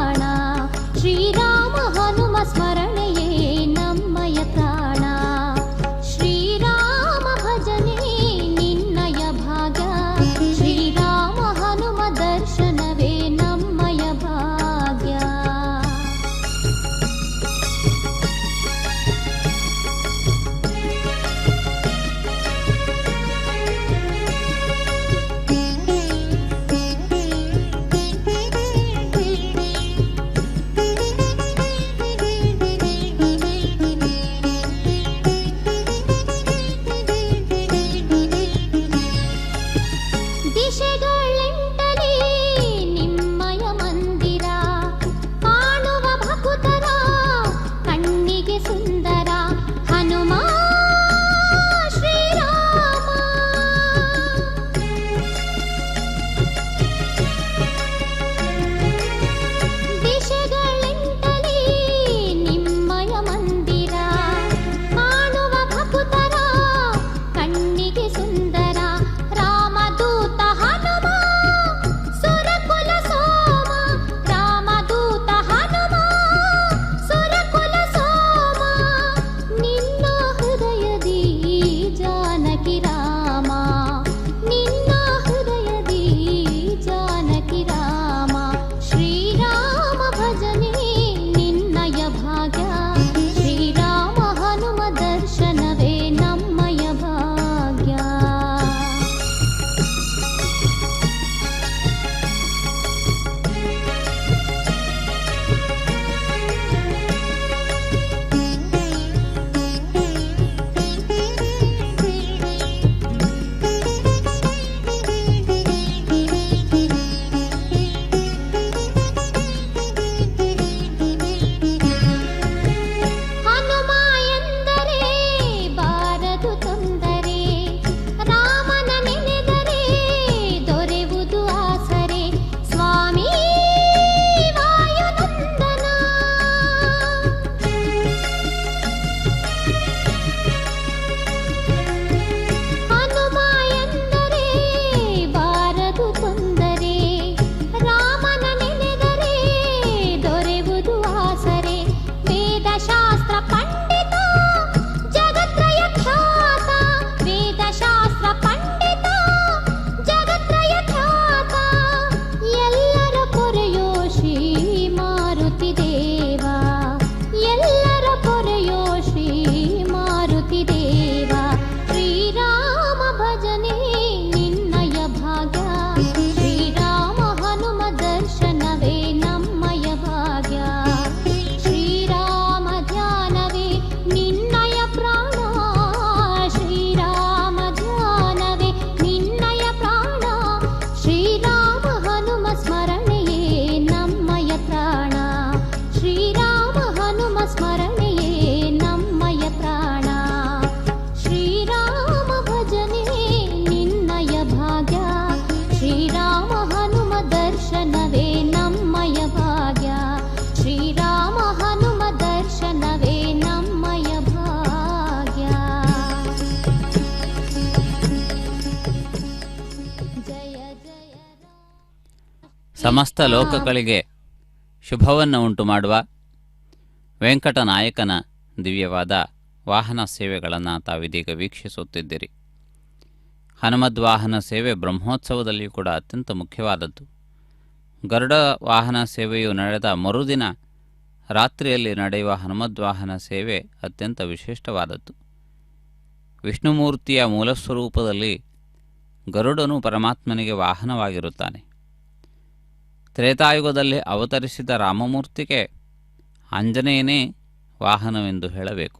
ಸಮಸ್ತ ಲೋಕಗಳಿಗೆ ಶುಭವನ್ನು ಉಂಟು ಮಾಡುವ ವೆಂಕಟನಾಯಕನ ದಿವ್ಯವಾದ ವಾಹನ ಸೇವೆಗಳನ್ನು ತಾವಿದೀಗ ವೀಕ್ಷಿಸುತ್ತಿದ್ದೀರಿ. ಹನುಮದ್ವಾಹನ ಸೇವೆ ಬ್ರಹ್ಮೋತ್ಸವದಲ್ಲಿಯೂ ಕೂಡ ಅತ್ಯಂತ ಮುಖ್ಯವಾದದ್ದು. ಗರುಡ ವಾಹನ ಸೇವೆಯು ನಡೆದ ಮರುದಿನ ರಾತ್ರಿಯಲ್ಲಿ ನಡೆಯುವ ಹನುಮದ್ವಾಹನ ಸೇವೆ ಅತ್ಯಂತ ವಿಶಿಷ್ಟವಾದದ್ದು. ವಿಷ್ಣುಮೂರ್ತಿಯ ಮೂಲಸ್ವರೂಪದಲ್ಲಿ ಗರುಡನು ಪರಮಾತ್ಮನಿಗೆ ವಾಹನವಾಗಿರುತ್ತಾನೆ. ತ್ರೇತಾಯುಗದಲ್ಲಿ ಅವತರಿಸಿದ ರಾಮಮೂರ್ತಿಗೆ ಆಂಜನೇಯನೇ ವಾಹನವೆಂದು ಹೇಳಬೇಕು.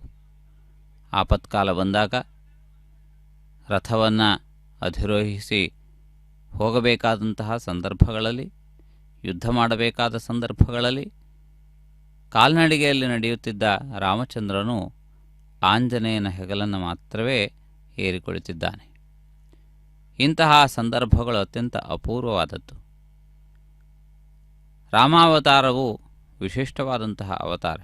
ಆಪತ್ಕಾಲ ಬಂದಾಗ ರಥವನ್ನು ಅಧಿರೋಹಿಸಿ ಹೋಗಬೇಕಾದಂತಹ ಸಂದರ್ಭಗಳಲ್ಲಿ, ಯುದ್ಧ ಮಾಡಬೇಕಾದ ಸಂದರ್ಭಗಳಲ್ಲಿ ಕಾಲ್ನಡಿಗೆಯಲ್ಲಿ ನಡೆಯುತ್ತಿದ್ದ ರಾಮಚಂದ್ರನು ಆಂಜನೇಯನ ಹೆಗಲನ್ನು ಮಾತ್ರವೇ ಏರಿಕೊಳ್ಳುತ್ತಿದ್ದಾನೆ. ಇಂತಹ ಸಂದರ್ಭಗಳು ಅತ್ಯಂತ ಅಪೂರ್ವವಾದದ್ದು. ರಾಮಾವತಾರವು ವಿಶಿಷ್ಟವಾದಂತಹ ಅವತಾರ.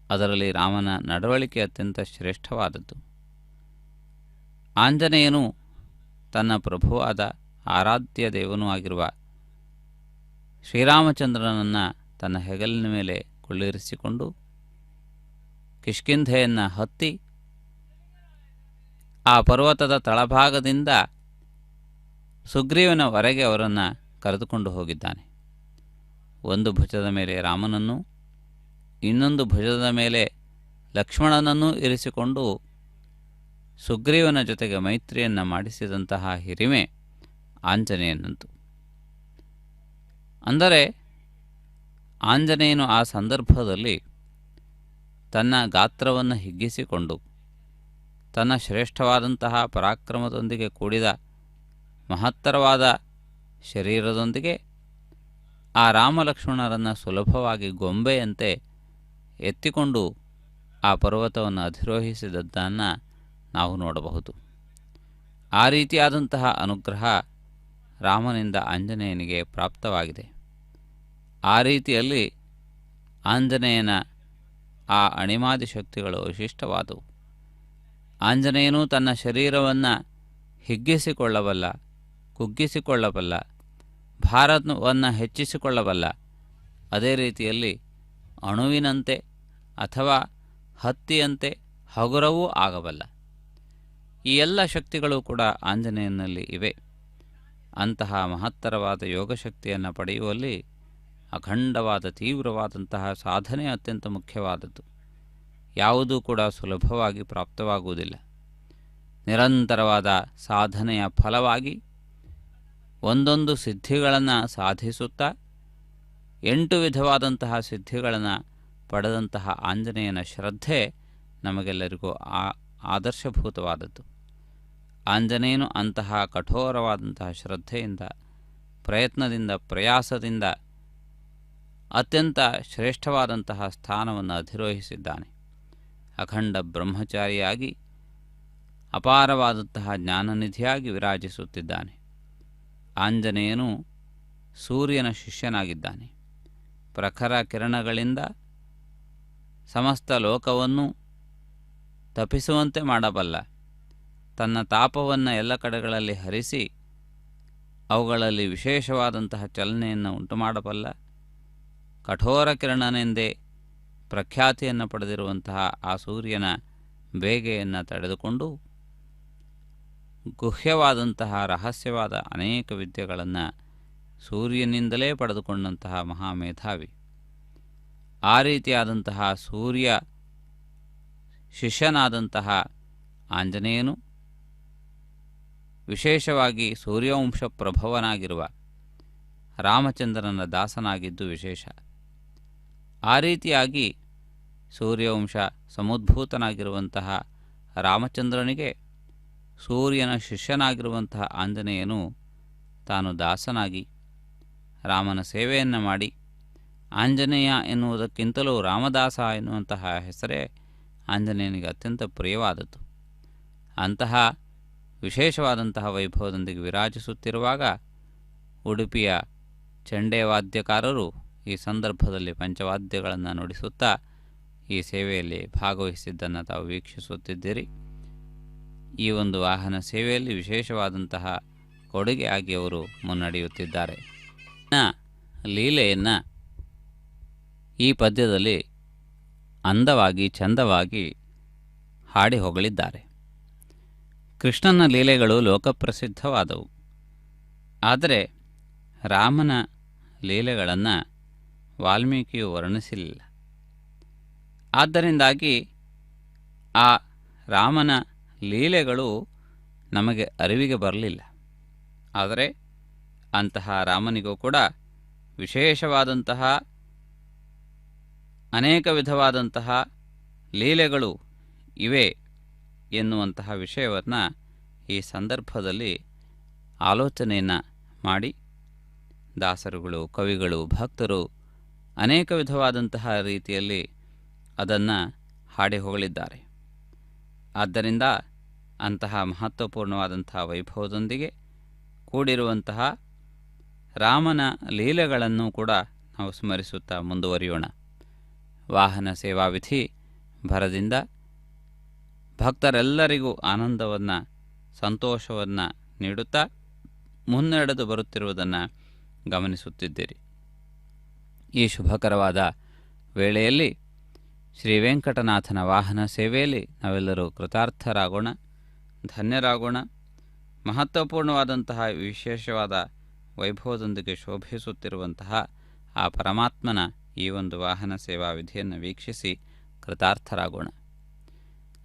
ಅದರಲ್ಲಿ ರಾಮನ ನಡವಳಿಕೆ ಅತ್ಯಂತ ಶ್ರೇಷ್ಠವಾದದ್ದು. ಆಂಜನೇಯನು ತನ್ನ ಪ್ರಭುವಾದ ಆರಾಧ್ಯ ದೇವನೂ ಆಗಿರುವ ಶ್ರೀರಾಮಚಂದ್ರನನ್ನು ತನ್ನ ಹೆಗಲಿನ ಮೇಲೆ ಕುಳ್ಳಿರಿಸಿಕೊಂಡು ಕಿಷ್ಕಿಂಧೆಯನ್ನು ಹತ್ತಿ ಆ ಪರ್ವತದ ತಳಭಾಗದಿಂದ ಸುಗ್ರೀವನವರೆಗೆ ಅವರನ್ನು ಕರೆದುಕೊಂಡು ಹೋಗಿದ್ದಾನೆ. ಒಂದು ಭುಜದ ಮೇಲೆ ರಾಮನನ್ನು, ಇನ್ನೊಂದು ಭುಜದ ಮೇಲೆ ಲಕ್ಷ್ಮಣನನ್ನೂ ಇರಿಸಿಕೊಂಡು ಸುಗ್ರೀವನ ಜೊತೆಗೆ ಮೈತ್ರಿಯನ್ನು ಮಾಡಿಸಿದಂತಹ ಹಿರಿಮೆ ಆಂಜನೇಯನಂತು. ಅಂದರೆ ಆಂಜನೇಯನು ಆ ಸಂದರ್ಭದಲ್ಲಿ ತನ್ನ ಗಾತ್ರವನ್ನು ಹಿಗ್ಗಿಸಿಕೊಂಡು ತನ್ನ ಶ್ರೇಷ್ಠವಾದಂತಹ ಪರಾಕ್ರಮದೊಂದಿಗೆ ಕೂಡಿದ ಮಹತ್ತರವಾದ ಶರೀರದೊಂದಿಗೆ ಆ ರಾಮಲಕ್ಷ್ಮಣರನ್ನು ಸುಲಭವಾಗಿ ಗೊಂಬೆಯಂತೆ ಎತ್ತಿಕೊಂಡು ಆ ಪರ್ವತವನ್ನು ಅಧಿರೋಹಿಸಿದದ್ದನ್ನು ನಾವು ನೋಡಬಹುದು. ಆ ರೀತಿಯಾದಂತಹ ಅನುಗ್ರಹ ರಾಮನಿಂದ ಆಂಜನೇಯನಿಗೆ ಪ್ರಾಪ್ತವಾಗಿದೆ. ಆ ರೀತಿಯಲ್ಲಿ ಆಂಜನೇಯನ ಆ ಅಣಿಮಾದಿ ಶಕ್ತಿಗಳು ವಿಶಿಷ್ಟವಾದವು. ಆಂಜನೇಯನು ತನ್ನ ಶರೀರವನ್ನು ಹಿಗ್ಗಿಸಿಕೊಳ್ಳಬಲ್ಲ, ಕುಗ್ಗಿಸಿಕೊಳ್ಳಬಲ್ಲ, ಭಾರವನ್ನು ಹೆಚ್ಚಿಸಿಕೊಳ್ಳಬಲ್ಲ. ಅದೇ ರೀತಿಯಲ್ಲಿ ಅಣುವಿನಂತೆ ಅಥವಾ ಹತ್ತಿಯಂತೆ ಹಗುರವೂ ಆಗಬಲ್ಲ. ಈ ಎಲ್ಲ ಶಕ್ತಿಗಳು ಕೂಡ ಆಂಜನೇಯನಲ್ಲಿ ಇವೆ. ಅಂತಹ ಮಹತ್ತರವಾದ ಯೋಗಶಕ್ತಿಯನ್ನು ಪಡೆಯುವಲ್ಲಿ ಅಖಂಡವಾದ ತೀವ್ರವಾದಂತಹ ಸಾಧನೆ ಅತ್ಯಂತ ಮುಖ್ಯವಾದದ್ದು. ಯಾವುದೂ ಕೂಡ ಸುಲಭವಾಗಿ ಪ್ರಾಪ್ತವಾಗುವುದಿಲ್ಲ. ನಿರಂತರವಾದ ಸಾಧನೆಯ ಫಲವಾಗಿ ಒಂದೊಂದು ಸಿದ್ಧಿಗಳನ್ನು ಸಾಧಿಸುತ್ತಾ 8 ವಿಧವಾದಂತಹ ಸಿದ್ಧಿಗಳನ್ನು ಪಡೆದಂತಹ ಆಂಜನೇಯನ ಶ್ರದ್ಧೆ ನಮಗೆಲ್ಲರಿಗೂ ಆದರ್ಶಭೂತವಾದದ್ದು. ಆಂಜನೇಯನು ಅಂತಹ ಕಠೋರವಾದಂತಹ ಶ್ರದ್ಧೆಯಿಂದ, ಪ್ರಯತ್ನದಿಂದ, ಪ್ರಯಾಸದಿಂದ ಅತ್ಯಂತ ಶ್ರೇಷ್ಠವಾದಂತಹ ಸ್ಥಾನವನ್ನು ಅಧಿರೋಹಿಸಿದ್ದಾನೆ. ಅಖಂಡ ಬ್ರಹ್ಮಚಾರಿಯಾಗಿ ಅಪಾರವಾದಂತಹ ಜ್ಞಾನನಿಧಿಯಾಗಿ ವಿರಾಜಿಸುತ್ತಿದ್ದಾನೆ. ಆಂಜನೇಯನು ಸೂರ್ಯನ ಶಿಷ್ಯನಾಗಿದ್ದಾನೆ. ಪ್ರಖರ ಕಿರಣಗಳಿಂದ ಸಮಸ್ತ ಲೋಕವನ್ನು ತಪಿಸುವಂತೆ ಮಾಡಬಲ್ಲ, ತನ್ನ ತಾಪವನ್ನು ಎಲ್ಲ ಕಡೆಗಳಲ್ಲಿ ಹರಿಸಿ ಅವುಗಳಲ್ಲಿ ವಿಶೇಷವಾದಂತಹ ಚಲನೆಯನ್ನು ಉಂಟುಮಾಡಬಲ್ಲ ಕಠೋರ ಕಿರಣನೆಂದೇ ಪ್ರಖ್ಯಾತಿಯನ್ನು ಪಡೆದಿರುವಂತಹ ಆ ಸೂರ್ಯನ ಬೇಗೆಯನ್ನು ತಡೆದುಕೊಂಡು ಗುಹ್ಯವಾದಂತಹ ರಹಸ್ಯವಾದ ಅನೇಕ ವಿದ್ಯೆಗಳನ್ನು ಸೂರ್ಯನಿಂದಲೇ ಪಡೆದುಕೊಂಡಂತಹ ಮಹಾಮೇಧಾವಿ. ಆ ರೀತಿಯಾದಂತಹ ಸೂರ್ಯ ಶಿಷ್ಯನಾದಂತಹ ಆಂಜನೇಯನು ವಿಶೇಷವಾಗಿ ಸೂರ್ಯವಂಶ ಪ್ರಭವನಾಗಿರುವ ರಾಮಚಂದ್ರನ ದಾಸನಾಗಿದ್ದು ವಿಶೇಷ. ಆ ರೀತಿಯಾಗಿ ಸೂರ್ಯವಂಶ ಸಮುದ್ಭೂತನಾಗಿರುವಂತಹ ರಾಮಚಂದ್ರನಿಗೆ ಸೂರ್ಯನ ಶಿಷ್ಯನಾಗಿರುವಂತಹ ಆಂಜನೇಯನು ತಾನು ದಾಸನಾಗಿ ರಾಮನ ಸೇವೆಯನ್ನು ಮಾಡಿ, ಆಂಜನೇಯ ಎನ್ನುವುದಕ್ಕಿಂತಲೂ ರಾಮದಾಸ ಎನ್ನುವಂತಹ ಹೆಸರೇ ಆಂಜನೇಯನಿಗೆ ಅತ್ಯಂತ ಪ್ರಿಯವಾದದ್ದು. ಅಂತಹ ವಿಶೇಷವಾದಂತಹ ವೈಭವದೊಂದಿಗೆ ವಿರಾಜಿಸುತ್ತಿರುವಾಗ ಉಡುಪಿಯ ಚಂಡೇವಾದ್ಯಕಾರರು ಈ ಸಂದರ್ಭದಲ್ಲಿ ಪಂಚವಾದ್ಯಗಳನ್ನು ನುಡಿಸುತ್ತಾ ಈ ಸೇವೆಯಲ್ಲಿ ಭಾಗವಹಿಸಿದ್ದನ್ನು ತಾವು ವೀಕ್ಷಿಸುತ್ತಿದ್ದೀರಿ. ಈ ಒಂದು ವಾಹನ ಸೇವೆಯಲ್ಲಿ ವಿಶೇಷವಾದಂತಹ ಕೊಡುಗೆಯಾಗಿ ಅವರು ಮುನ್ನಡೆಯುತ್ತಿದ್ದಾರೆ. ಲೀಲೆಯನ್ನು ಈ ಪದ್ಯದಲ್ಲಿ ಅಂದವಾಗಿ ಚಂದವಾಗಿ ಹಾಡಿ ಹೊಗಳಿದ್ದಾರೆ. ಕೃಷ್ಣನ ಲೀಲೆಗಳು ಲೋಕಪ್ರಸಿದ್ಧವಾದವು. ಆದರೆ ರಾಮನ ಲೀಲೆಗಳನ್ನು ವಾಲ್ಮೀಕಿಯು ವರ್ಣಿಸಲಿಲ್ಲ. ಆದ್ದರಿಂದಾಗಿ ಆ ರಾಮನ ಲೀಲೆಗಳು ನಮಗೆ ಅರಿವಿಗೆ ಬರಲಿಲ್ಲ. ಆದರೆ ಅಂತಹ ರಾಮನಿಗೂ ಕೂಡ ವಿಶೇಷವಾದಂತಹ ಅನೇಕ ವಿಧವಾದಂತಹ ಲೀಲೆಗಳು ಇವೆ ಎನ್ನುವಂತಹ ವಿಷಯವನ್ನು ಈ ಸಂದರ್ಭದಲ್ಲಿ ಆಲೋಚನೆಯನ್ನು ಮಾಡಿ ದಾಸರುಗಳು, ಕವಿಗಳು, ಭಕ್ತರು ಅನೇಕ ವಿಧವಾದಂತಹ ರೀತಿಯಲ್ಲಿ ಅದನ್ನು ಹಾಡಿ ಹೊಗಳಿದ್ದಾರೆ. ಆದ್ದರಿಂದ ಅಂತಹ ಮಹತ್ವಪೂರ್ಣವಾದಂತಹ ವೈಭವದೊಂದಿಗೆ ಕೂಡಿರುವಂತಹ ರಾಮನ ಲೀಲೆಗಳನ್ನು ಕೂಡ ನಾವು ಸ್ಮರಿಸುತ್ತಾ ಮುಂದುವರಿಯೋಣ. ವಾಹನ ಸೇವಾವಿಧಿ ಭರದಿಂದ ಭಕ್ತರೆಲ್ಲರಿಗೂ ಆನಂದವನ್ನು, ಸಂತೋಷವನ್ನು ನೀಡುತ್ತಾ ಮುನ್ನಡೆದು ಬರುತ್ತಿರುವುದನ್ನು ಗಮನಿಸುತ್ತಿದ್ದೀರಿ. ಈ ಶುಭಕರವಾದ ವೇಳೆಯಲ್ಲಿ ಶ್ರೀ ವೆಂಕಟನಾಥನ ವಾಹನ ಸೇವೆಯಲ್ಲಿ ನಾವೆಲ್ಲರೂ ಕೃತಾರ್ಥರಾಗೋಣ, ಧನ್ಯರಾಗೋಣ. ಮಹತ್ವಪೂರ್ಣವಾದಂತಹ ವಿಶೇಷವಾದ ವೈಭವದೊಂದಿಗೆ ಶೋಭಿಸುತ್ತಿರುವಂತಹ ಆ ಪರಮಾತ್ಮನ ಈ ಒಂದು ವಾಹನ ಸೇವಾ ವಿಧಿಯನ್ನು ವೀಕ್ಷಿಸಿ ಕೃತಾರ್ಥರಾಗೋಣ.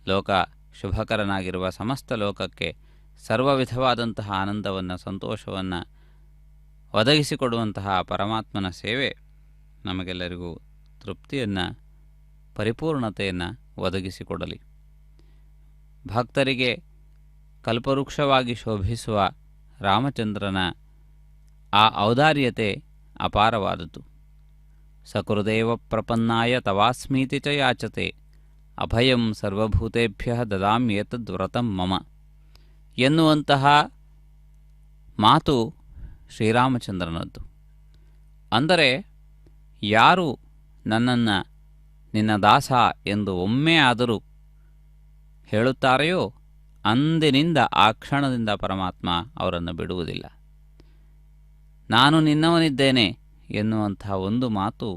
ಲೋಕ ಶುಭಕರನಾಗಿರುವ ಸಮಸ್ತ ಲೋಕಕ್ಕೆ ಸರ್ವ ವಿಧವಾದಂತಹ ಆನಂದವನ್ನು, ಸಂತೋಷವನ್ನು ಒದಗಿಸಿಕೊಡುವಂತಹ ಪರಮಾತ್ಮನ ಸೇವೆ ನಮಗೆಲ್ಲರಿಗೂ ತೃಪ್ತಿಯನ್ನು, ಪರಿಪೂರ್ಣತೆಯನ್ನು ಒದಗಿಸಿಕೊಡಲಿ. ಭಕ್ತರಿಗೆ ಕಲ್ಪವೃಕ್ಷವಾಗಿ ಶೋಭಿಸುವ ರಾಮಚಂದ್ರನ ಆ ಔದಾರ್ಯತೆ ಅಪಾರವಾದದ್ದು. ಸಕೃದೇವ ಪ್ರಪನ್ನಾಯ ತವಾಸ್ಮೀತಿ ಚ ಯಾಚತೆ ಅಭಯಂ ಸರ್ವಭೂತೇಭ್ಯ ದದಾಮ್ಯೇತದ್ವ್ರತಂ ಮಮ ಎನ್ನುವಂತಹ ಮಾತು ಶ್ರೀರಾಮಚಂದ್ರನದ್ದು. ಅಂದರೆ ಯಾರು ನನ್ನನ್ನು ನಿನ್ನ ದಾಸ ಎಂದು ಒಮ್ಮೆ ಆದರೂ ಹೇಳುತ್ತಾರೆಯೋ ಅಂದಿನಿಂದ ಆ ಕ್ಷಣದಿಂದ ಪರಮಾತ್ಮ ಅವರನ್ನು ಬಿಡುವುದಿಲ್ಲ. ನಾನು ನಿನ್ನವನಿದ್ದೇನೆ ಎನ್ನುವಂತಹ ಒಂದು ಮಾತು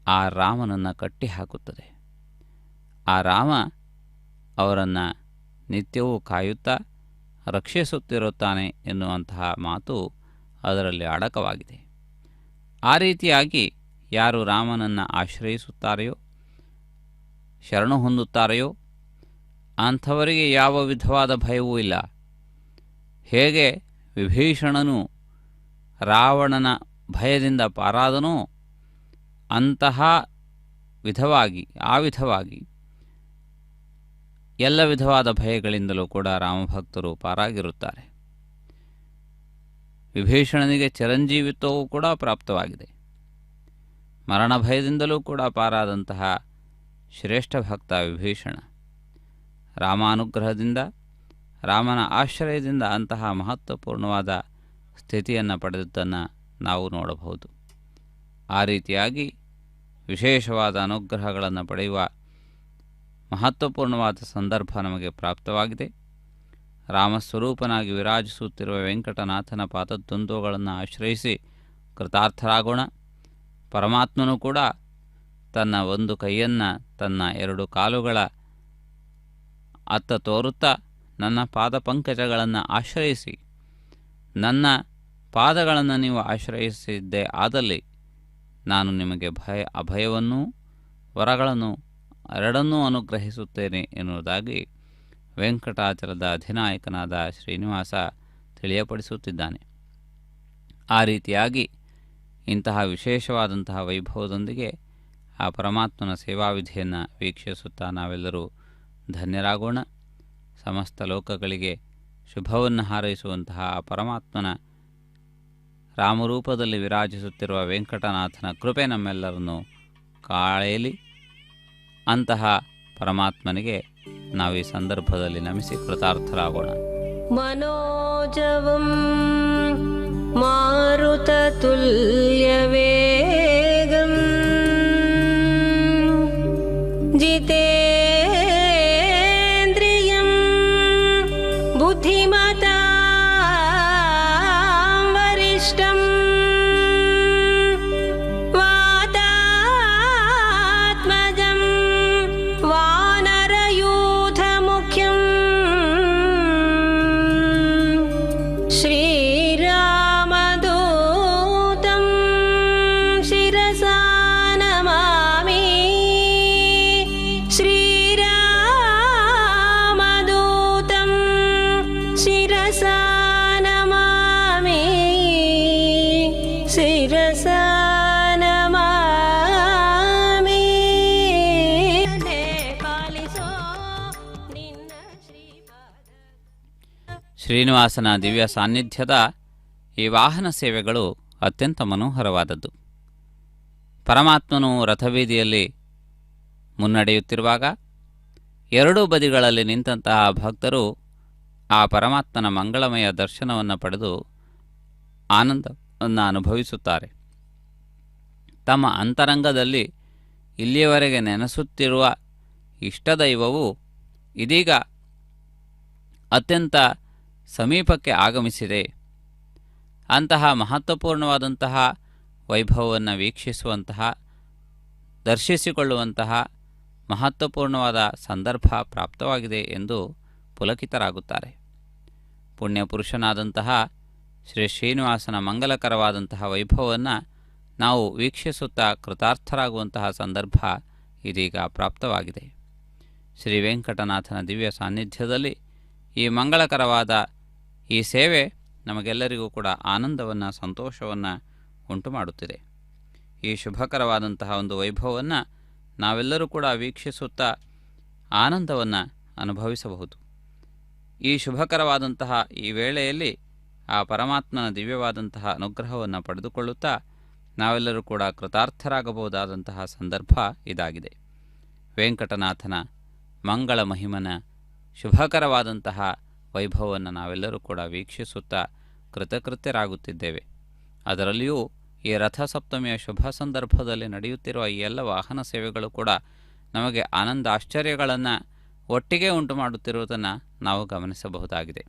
ಆ ರಾಮನನ್ನು ಕಟ್ಟಿಹಾಕುತ್ತದೆ. ಆ ರಾಮ ಅವರನ್ನು ನಿತ್ಯವೂ ಕಾಯುತ್ತಾ ರಕ್ಷಿಸುತ್ತಿರುತ್ತಾನೆ ಎನ್ನುವಂತಹ ಮಾತು ಅದರಲ್ಲಿ ಅಡಕವಾಗಿದೆ. ಆ ರೀತಿಯಾಗಿ ಯಾರು ರಾಮನನ್ನು ಆಶ್ರಯಿಸುತ್ತಾರೆಯೋ, ಶರಣು ಹೊಂದುತ್ತಾರೆಯೋ ಅಂಥವರಿಗೆ ಯಾವ ವಿಧವಾದ ಭಯವೂ ಇಲ್ಲ. ಹೇಗೆ ವಿಭೀಷಣನು ರಾವಣನ ಭಯದಿಂದ ಪಾರಾದನೋ ಅಂತಹ ವಿಧವಾಗಿ, ಆ ವಿಧವಾಗಿ ಎಲ್ಲ ವಿಧವಾದ ಭಯಗಳಿಂದಲೂ ಕೂಡ ರಾಮಭಕ್ತರು ಪಾರಾಗಿರುತ್ತಾರೆ. ವಿಭೀಷಣನಿಗೆ ಚಿರಂಜೀವಿತ್ವವೂ ಕೂಡ ಪ್ರಾಪ್ತವಾಗಿದೆ. ಮರಣ ಭಯದಿಂದಲೂ ಕೂಡ ಪಾರಾದಂತಹ ಶ್ರೇಷ್ಠ ಭಕ್ತ ವಿಭೀಷಣ. ರಾಮಾನುಗ್ರಹದಿಂದ, ರಾಮನ ಆಶ್ರಯದಿಂದ ಅಂತಹ ಮಹತ್ವಪೂರ್ಣವಾದ ಸ್ಥಿತಿಯನ್ನು ಪಡೆದದ್ದನ್ನು ನಾವು ನೋಡಬಹುದು. ಆ ರೀತಿಯಾಗಿ ವಿಶೇಷವಾದ ಅನುಗ್ರಹಗಳನ್ನು ಪಡೆಯುವ ಮಹತ್ವಪೂರ್ಣವಾದ ಸಂದರ್ಭ ನಮಗೆ ಪ್ರಾಪ್ತವಾಗಿದೆ. ರಾಮಸ್ವರೂಪನಾಗಿ ವಿರಾಜಿಸುತ್ತಿರುವ ವೆಂಕಟನಾಥನ ಪಾದದ್ವಂದ್ವಗಳನ್ನು ಆಶ್ರಯಿಸಿ ಕೃತಾರ್ಥರಾಗೋಣ. ಪರಮಾತ್ಮನು ಕೂಡ ತನ್ನ ಒಂದು ಕೈಯನ್ನು ತನ್ನ ಎರಡು ಕಾಲುಗಳ ಅತ್ತ ತೋರುತ್ತಾ ನನ್ನ ಪಾದ ಪಂಕಜಗಳನ್ನು ಆಶ್ರಯಿಸಿ, ನನ್ನ ಪಾದಗಳನ್ನು ನೀವು ಆಶ್ರಯಿಸಿದ್ದೇ ಆದಲ್ಲಿ ನಾನು ನಿಮಗೆ ಅಭಯವನ್ನೂ ವರಗಳನ್ನು ಎರಡನ್ನೂ ಅನುಗ್ರಹಿಸುತ್ತೇನೆ ಎನ್ನುವುದಾಗಿ ವೆಂಕಟಾಚಲದ ಅಧಿನಾಯಕನಾದ ಶ್ರೀನಿವಾಸ ತಿಳಿಯಪಡಿಸುತ್ತಿದ್ದಾನೆ. ಆ ರೀತಿಯಾಗಿ ಇಂತಹ ವಿಶೇಷವಾದಂತಹ ವೈಭವದೊಂದಿಗೆ ಆ ಪರಮಾತ್ಮನ ಸೇವಾವಿಧಿಯನ್ನು ವೀಕ್ಷಿಸುತ್ತಾ ನಾವೆಲ್ಲರೂ ಧನ್ಯರಾಗೋಣ. ಸಮಸ್ತ ಲೋಕಗಳಿಗೆ ಶುಭವನ್ನು ಹಾರೈಸುವಂತಹ ಆ ಪರಮಾತ್ಮನ ರಾಮರೂಪದಲ್ಲಿ ವಿರಾಜಿಸುತ್ತಿರುವ ವೆಂಕಟನಾಥನ ಕೃಪೆ ನಮ್ಮೆಲ್ಲರನ್ನು ಕಾಳೆಯಲಿ. ಅಂತಹ ಪರಮಾತ್ಮನಿಗೆ ನಾವು ಈ ಸಂದರ್ಭದಲ್ಲಿ ನಮಿಸಿ ಕೃತಾರ್ಥರಾಗೋಣ. ಮನೋಜವಂ ಮಾರುತತುಲ್ಯವೇಗಂ ಜಿತೇಂದ್ರಿಯಂ ಬುದ್ಧಿಮತಾಂ ವರಿಷ್ಠಂ ಶಿರಸಾ ನಮಾಮಿ ಶ್ರೀರಾಮದೂತಂ ಶಿರಸಾ ನಮಾಮಿ ಶಿರಸಾ ನಮಾಮಿ ಪಾಲಿಸೋ ನಿನ್ನ ಶ್ರೀಪಾದ. ಶ್ರೀನಿವಾಸನ ದಿವ್ಯ ಸಾನ್ನಿಧ್ಯದ ಈ ವಾಹನ ಸೇವೆಗಳು ಅತ್ಯಂತ ಮನೋಹರವಾದದ್ದು. ಪರಮಾತ್ಮನು ರಥಬೀದಿಯಲ್ಲಿ ಮುನ್ನಡೆಯುತ್ತಿರುವಾಗ ಎರಡೂ ಬದಿಗಳಲ್ಲಿ ನಿಂತಹ ಭಕ್ತರು ಆ ಪರಮಾತ್ಮನ ಮಂಗಳಮಯ ದರ್ಶನವನ್ನು ಪಡೆದು ಆನಂದವನ್ನು ಅನುಭವಿಸುತ್ತಾರೆ. ತಮ್ಮ ಅಂತರಂಗದಲ್ಲಿ ಇಲ್ಲಿಯವರೆಗೆ ನೆನೆಸುತ್ತಿರುವ ಇಷ್ಟದೈವವು ಇದೀಗ ಅತ್ಯಂತ ಸಮೀಪಕ್ಕೆ ಆಗಮಿಸಿದೆ. ಅಂತಹ ಮಹತ್ವಪೂರ್ಣವಾದಂತಹ ವೈಭವವನ್ನು ವೀಕ್ಷಿಸುವಂತಹ, ದರ್ಶಿಸಿಕೊಳ್ಳುವಂತಹ ಮಹತ್ವಪೂರ್ಣವಾದ ಸಂದರ್ಭ ಪ್ರಾಪ್ತವಾಗಿದೆ ಎಂದು ಪುಲಕಿತರಾಗುತ್ತಾರೆ. ಪುಣ್ಯಪುರುಷನಾದಂತಹ ಶ್ರೀ ಶ್ರೀನಿವಾಸನ ಮಂಗಲಕರವಾದಂತಹ ವೈಭವವನ್ನು ನಾವು ವೀಕ್ಷಿಸುತ್ತಾ ಕೃತಾರ್ಥರಾಗುವಂತಹ ಸಂದರ್ಭ ಇದೀಗ ಪ್ರಾಪ್ತವಾಗಿದೆ. ಶ್ರೀ ವೆಂಕಟನಾಥನ ದಿವ್ಯ ಸಾನ್ನಿಧ್ಯದಲ್ಲಿ ಈ ಮಂಗಳಕರವಾದ ಈ ಸೇವೆ ನಮಗೆಲ್ಲರಿಗೂ ಕೂಡ ಆನಂದವನ್ನು, ಸಂತೋಷವನ್ನು ಉಂಟು ಮಾಡುತ್ತಿದೆ. ಈ ಶುಭಕರವಾದಂತಹ ಒಂದು ವೈಭವವನ್ನು ನಾವೆಲ್ಲರೂ ಕೂಡ ವೀಕ್ಷಿಸುತ್ತಾ ಆನಂದವನ್ನು ಅನುಭವಿಸಬಹುದು. ಈ ಶುಭಕರವಾದಂತಹ ಈ ವೇಳೆಯಲ್ಲಿ ಆ ಪರಮಾತ್ಮನ ದಿವ್ಯವಾದಂತಹ ಅನುಗ್ರಹವನ್ನು ಪಡೆದುಕೊಳ್ಳುತ್ತಾ ನಾವೆಲ್ಲರೂ ಕೂಡ ಕೃತಾರ್ಥರಾಗಬಹುದಾದಂತಹ ಸಂದರ್ಭ ಇದಾಗಿದೆ. ವೆಂಕಟನಾಥನ ಮಂಗಳ ಮಹಿಮನ ಶುಭಕರವಾದಂತಹ ವೈಭವವನ್ನು ನಾವೆಲ್ಲರೂ ಕೂಡ ವೀಕ್ಷಿಸುತ್ತಾ ಕೃತಕೃತ್ಯರಾಗುತ್ತಿದ್ದೇವೆ. ಅದರಲ್ಲಿಯೂ ಈ ರಥಸಪ್ತಮಿಯ ಶುಭ ಸಂದರ್ಭದಲ್ಲಿ ನಡೆಯುತ್ತಿರುವ ಈ ಎಲ್ಲ ವಾಹನ ಸೇವೆಗಳು ಕೂಡ ನಮಗೆ ಆನಂದ ಆಶ್ಚರ್ಯಗಳನ್ನು ಒಟ್ಟಿಗೆ ಉಂಟು ಮಾಡುತ್ತಿರುವುದನ್ನು ನಾವು ಗಮನಿಸಬಹುದಾಗಿದೆ.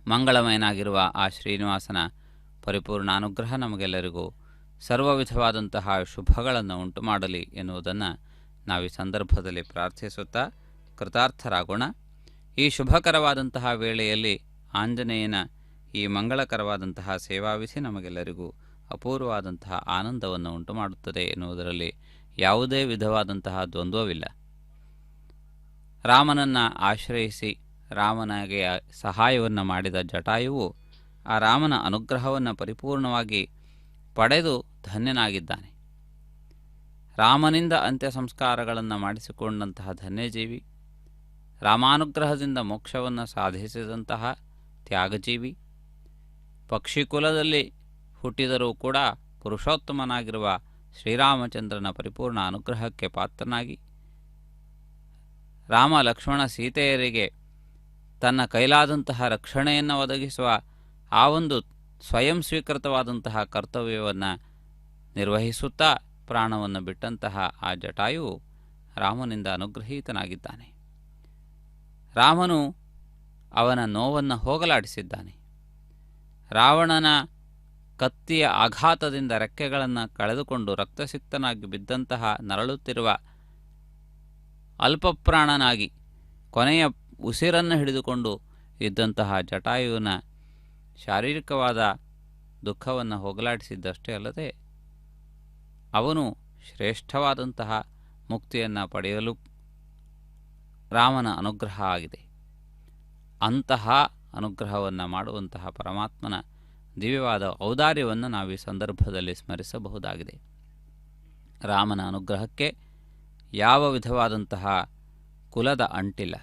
ಮಂಗಳಮಯನಾಗಿರುವ ಆ ಶ್ರೀನಿವಾಸನ ಪರಿಪೂರ್ಣ ಅನುಗ್ರಹ ನಮಗೆಲ್ಲರಿಗೂ ಸರ್ವ ವಿಧವಾದಂತಹ ಶುಭಗಳನ್ನು ಉಂಟು ಮಾಡಲಿ ಎನ್ನುವುದನ್ನು ನಾವು ಈ ಸಂದರ್ಭದಲ್ಲಿ ಪ್ರಾರ್ಥಿಸುತ್ತಾ ಕೃತಾರ್ಥರಾಗೋಣ. ಈ ಶುಭಕರವಾದಂತಹ ವೇಳೆಯಲ್ಲಿ ಆಂಜನೇಯನ ಈ ಮಂಗಳಕರವಾದಂತಹ ಸೇವಾವಿಧಿ ನಮಗೆಲ್ಲರಿಗೂ ಅಪೂರ್ವವಾದಂತಹ ಆನಂದವನ್ನು ಉಂಟು ಮಾಡುತ್ತದೆ ಎನ್ನುವುದರಲ್ಲಿ ಯಾವುದೇ ವಿಧವಾದಂತಹ ದ್ವಂದ್ವವಿಲ್ಲ. ರಾಮನನ್ನು ಆಶ್ರಯಿಸಿ ರಾಮನಿಗೆ ಸಹಾಯವನ್ನು ಮಾಡಿದ ಜಟಾಯುವು ಆ ರಾಮನ ಅನುಗ್ರಹವನ್ನು ಪರಿಪೂರ್ಣವಾಗಿ ಪಡೆದು ಧನ್ಯನಾಗಿದ್ದಾನೆ. ರಾಮನಿಂದ ಅಂತ್ಯ ಸಂಸ್ಕಾರಗಳನ್ನು ಮಾಡಿಸಿಕೊಂಡಂತಹ ಧನ್ಯಜೀವಿ, ರಾಮಾನುಗ್ರಹದಿಂದ ಮೋಕ್ಷವನ್ನು ಸಾಧಿಸಿದಂತಹ ತ್ಯಾಗಜೀವಿ, ಪಕ್ಷಿಕುಲದಲ್ಲಿ ಹುಟ್ಟಿದರೂ ಕೂಡ ಪುರುಷೋತ್ತಮನಾಗಿರುವ ಶ್ರೀರಾಮಚಂದ್ರನ ಪರಿಪೂರ್ಣ ಅನುಗ್ರಹಕ್ಕೆ ಪಾತ್ರನಾಗಿ ರಾಮ ಲಕ್ಷ್ಮಣ ಸೀತೆಯರಿಗೆ ತನ್ನ ಕೈಲಾದಂತಹ ರಕ್ಷಣೆಯನ್ನು ಒದಗಿಸುವ ಆ ಒಂದು ಸ್ವಯಂ ಸ್ವೀಕೃತವಾದಂತಹ ಕರ್ತವ್ಯವನ್ನು ನಿರ್ವಹಿಸುತ್ತಾ ಪ್ರಾಣವನ್ನು ಬಿಟ್ಟಂತಹ ಆ ಜಟಾಯುವು ರಾಮನಿಂದ ಅನುಗ್ರಹೀತನಾಗಿದ್ದಾನೆ. ರಾಮನು ಅವನ ನೋವನ್ನು ಹೋಗಲಾಡಿಸಿದ್ದಾನೆ. ರಾವಣನ ಕತ್ತಿಯ ಆಘಾತದಿಂದ ರೆಕ್ಕೆಗಳನ್ನು ಕಳೆದುಕೊಂಡು ರಕ್ತಸಿಕ್ತನಾಗಿ ಬಿದ್ದಂತಹ ನರಳುತ್ತಿರುವ ಅಲ್ಪಪ್ರಾಣನಾಗಿ ಕೊನೆಯ ಉಸಿರನ್ನು ಹಿಡಿದುಕೊಂಡು ಇದ್ದಂತಹ ಜಟಾಯುವಿನ ಶಾರೀರಿಕವಾದ ದುಃಖವನ್ನು ಹೋಗಲಾಡಿಸಿದ್ದಷ್ಟೇ ಅಲ್ಲದೆ ಅವನು ಶ್ರೇಷ್ಠವಾದಂತಹ ಮುಕ್ತಿಯನ್ನು ಪಡೆಯಲು ರಾಮನ ಅನುಗ್ರಹ ಆಗಿದೆ. ಅಂತಹ ಅನುಗ್ರಹವನ್ನು ಮಾಡುವಂತಹ ಪರಮಾತ್ಮನ ದಿವ್ಯವಾದ ಔದಾರ್ಯವನ್ನು ನಾವು ಈ ಸಂದರ್ಭದಲ್ಲಿ ಸ್ಮರಿಸಬಹುದಾಗಿದೆ. ರಾಮನ ಅನುಗ್ರಹಕ್ಕೆ ಯಾವ ವಿಧವಾದಂತಹ ಕುಲದ ಅಂಟಿಲ್ಲ.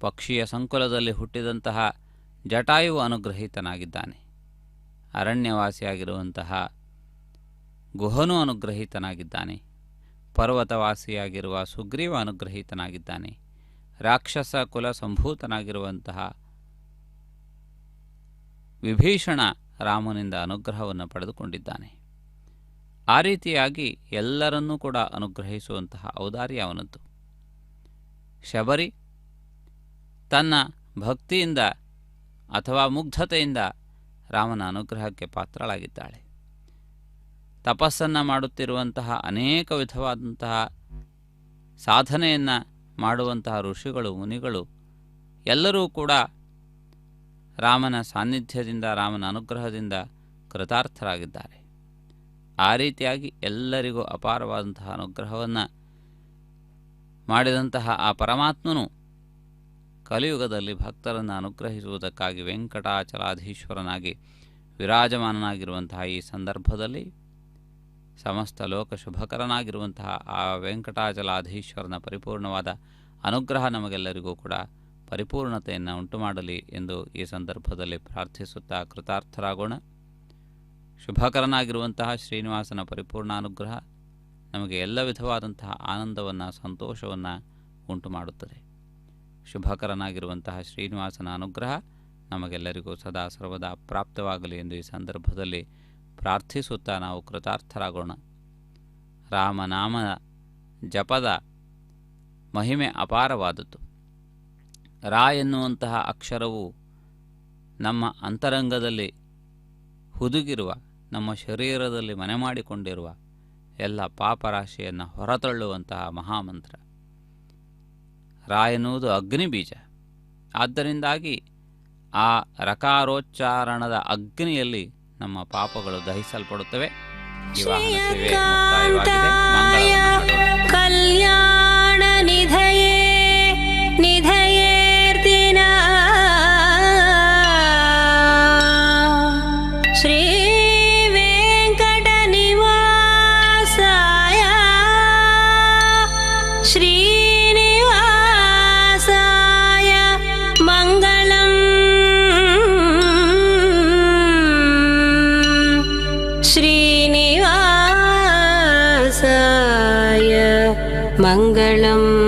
ಪಕ್ಷಿಯ ಸಂಕುಲದಲ್ಲಿ ಹುಟ್ಟಿದಂತಹ ಜಟಾಯುವು ಅನುಗ್ರಹೀತನಾಗಿದ್ದಾನೆ. ಅರಣ್ಯವಾಸಿಯಾಗಿರುವಂತಹ ಗುಹನು ಅನುಗ್ರಹೀತನಾಗಿದ್ದಾನೆ. ಪರ್ವತವಾಸಿಯಾಗಿರುವ ಸುಗ್ರೀವ ಅನುಗ್ರಹೀತನಾಗಿದ್ದಾನೆ. ರಾಕ್ಷಸ ಕುಲ ಸಂಭೂತನಾಗಿರುವಂತಹ ವಿಭೀಷಣ ರಾಮನಿಂದ ಅನುಗ್ರಹವನ್ನು ಪಡೆದುಕೊಂಡಿದ್ದಾನೆ. ಆ ರೀತಿಯಾಗಿ ಎಲ್ಲರನ್ನೂ ಕೂಡ ಅನುಗ್ರಹಿಸುವಂತಹ ಔದಾರ್ಯ ಅವನದ್ದು. ಶಬರಿ ತನ್ನ ಭಕ್ತಿಯಿಂದ ಅಥವಾ ಮುಗ್ಧತೆಯಿಂದ ರಾಮನ ಅನುಗ್ರಹಕ್ಕೆ ಪಾತ್ರಳಾಗಿದ್ದಾಳೆ. ತಪಸ್ಸನ್ನು ಮಾಡುತ್ತಿರುವಂತಹ ಅನೇಕ ವಿಧವಾದಂತಹ ಸಾಧನೆಯನ್ನು ಮಾಡುವಂತಹ ಋಷಿಗಳು, ಮುನಿಗಳು ಎಲ್ಲರೂ ಕೂಡ ರಾಮನ ಸಾನ್ನಿಧ್ಯದಿಂದ, ರಾಮನ ಅನುಗ್ರಹದಿಂದ ಕೃತಾರ್ಥರಾಗಿದ್ದಾರೆ. ಆ ರೀತಿಯಾಗಿ ಎಲ್ಲರಿಗೂ ಅಪಾರವಾದಂತಹ ಅನುಗ್ರಹವನ್ನು ಮಾಡಿದಂತಹ ಆ ಪರಮಾತ್ಮನು ಕಲಿಯುಗದಲ್ಲಿ ಭಕ್ತರನ್ನು ಅನುಗ್ರಹಿಸುವುದಕ್ಕಾಗಿ ವೆಂಕಟಾಚಲಾಧೀಶ್ವರನಾಗಿ ವಿರಾಜಮಾನನಾಗಿರುವಂತಹ ಈ ಸಂದರ್ಭದಲ್ಲಿ ಸಮಸ್ತ ಲೋಕ ಶುಭಕರನಾಗಿರುವಂತಹ ಆ ವೆಂಕಟಾಚಲಾಧೀಶ್ವರನ ಪರಿಪೂರ್ಣವಾದ ಅನುಗ್ರಹ ನಮಗೆಲ್ಲರಿಗೂ ಕೂಡ ಪರಿಪೂರ್ಣತೆಯನ್ನು ಉಂಟು ಮಾಡಲಿ ಎಂದು ಈ ಸಂದರ್ಭದಲ್ಲಿ ಪ್ರಾರ್ಥಿಸುತ್ತಾ ಕೃತಾರ್ಥರಾಗೋಣ. ಶುಭಕರನಾಗಿರುವಂತಹ ಶ್ರೀನಿವಾಸನ ಪರಿಪೂರ್ಣ ಅನುಗ್ರಹ ನಮಗೆ ಎಲ್ಲ ವಿಧವಾದಂತಹ ಆನಂದವನ್ನು ಸಂತೋಷವನ್ನು ಉಂಟು ಮಾಡುತ್ತದೆ. ಶುಭಕರನಾಗಿರುವಂತಹ ಶ್ರೀನಿವಾಸನ ಅನುಗ್ರಹ ನಮಗೆಲ್ಲರಿಗೂ ಸದಾ ಸರ್ವದಾ ಪ್ರಾಪ್ತವಾಗಲಿ ಎಂದು ಈ ಸಂದರ್ಭದಲ್ಲಿ ಪ್ರಾರ್ಥಿಸುತ್ತಾ ನಾವು ಕೃತಾರ್ಥರಾಗೋಣ. ರಾಮನಾಮ ಜಪದ ಮಹಿಮೆ ಅಪಾರವಾದದ್ದು. ರಾ ಎನ್ನುವಂತಹ ಅಕ್ಷರವು ನಮ್ಮ ಅಂತರಂಗದಲ್ಲಿ ಹುದುಗಿರುವ, ನಮ್ಮ ಶರೀರದಲ್ಲಿ ಮನೆ ಮಾಡಿಕೊಂಡಿರುವ ಎಲ್ಲ ಪಾಪರಾಶಿಯನ್ನು ಹೊರತಳ್ಳುವಂತಹ ಮಹಾಮಂತ್ರ. ರಾ ಎನ್ನುವುದು ಅಗ್ನಿಬೀಜ. ಆದ್ದರಿಂದಾಗಿ ಆ ರಕಾರೋಚ್ಚಾರಣದ ಅಗ್ನಿಯಲ್ಲಿ ನಮ್ಮ ಪಾಪಗಳು ದಹಿಸಲ್ಪಡುತ್ತವೆ. ಈ ವಾಹನ ಸೇವೆ ಮುಕ್ತಾಯವಾಗಿದೆ. ಮಂಗಳವನ್ನು ಹಾಡೋಣ. ಕಲ್ಯಾಣ ನಿಧಯೇ ನಿಧಯೇರ್ತಿನ ಶ್ರೀ ವೆಂಕಟ ನಿವಾಸಾಯ ಶ್ರೀನಿವಾಸಾಯ ಮಂಗಳಂ ಶ್ರೀನಿವಾಸಾಯ ಮಂಗಳಂ.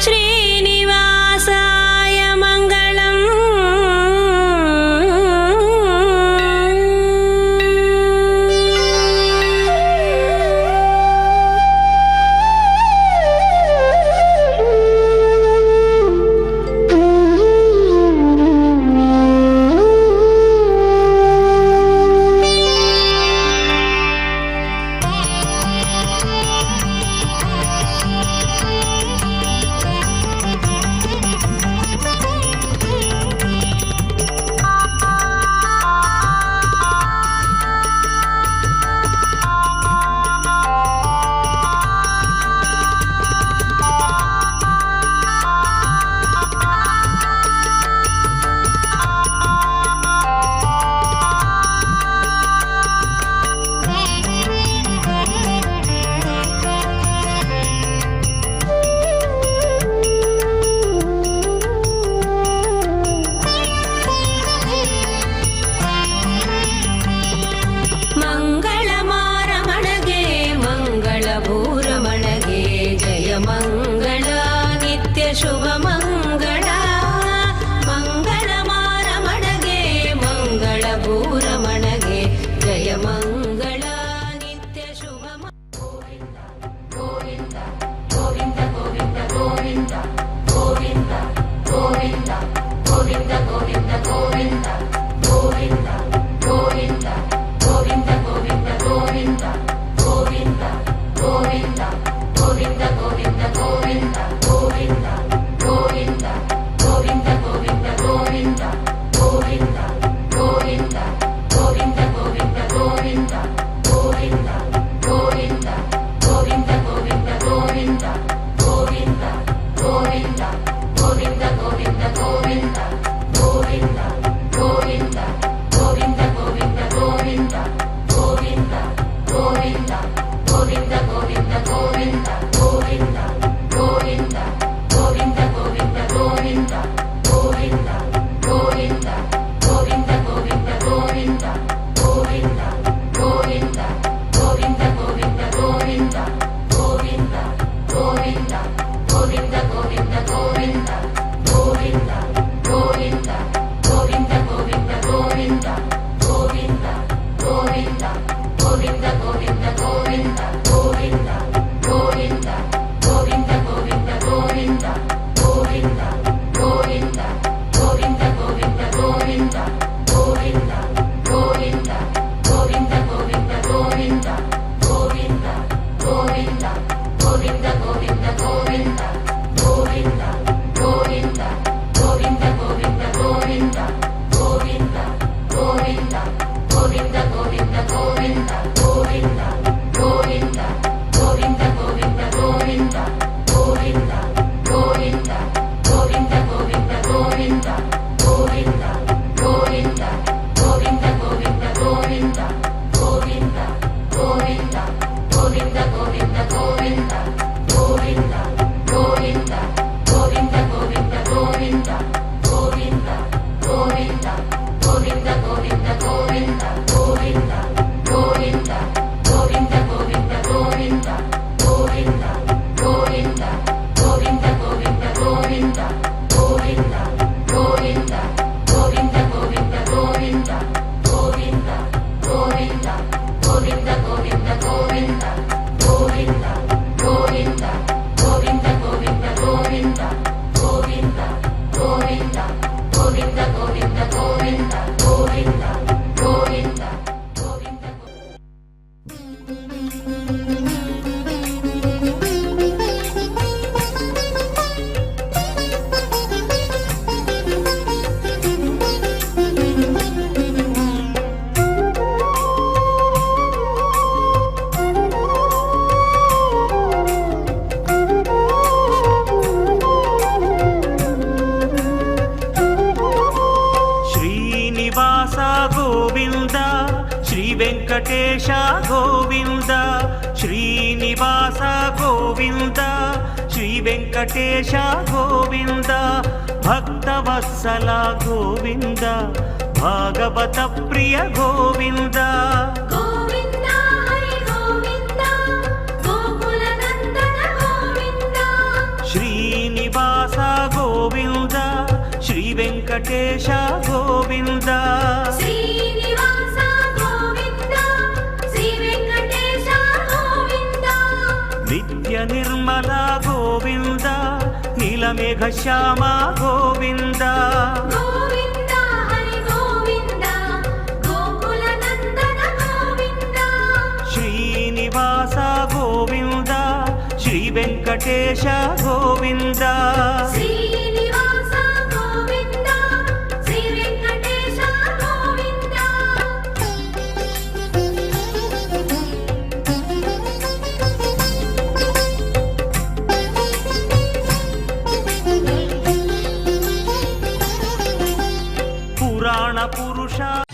ಶ್ರೀನಿವಾಸಾಯ ಮಂಗಳಂ. శ్రీనివాస గోవింద శ్రీ వెంకటేశ గోవింద శ్రీనివాస గోవింద శ్రీ వెంకటేశ గోవింద భక్తవత్సల గోవింద భాగవత ప్రియ గోవింద గోవింద హరి గోవింద గోకుల నందన గోవింద శ్రీనివాస గోవింద శ్రీ వెంకటేశ గోవింద శ్రీనివాస గోవింద శ్రీ వెంకటేశ గోవింద నిత్య నిర్మల గోవింద నీలమేఘ శ్యామ గోవింద గోవింద హరి గోవింద గోకుల నందన గోవింద శ్రీనివాస గోవింద శ్రీ వెంకటేశ గోవింద శ్రీనివాస గోవింద శ్రీ వెంకటేశ గోవింద పురాణ పురుష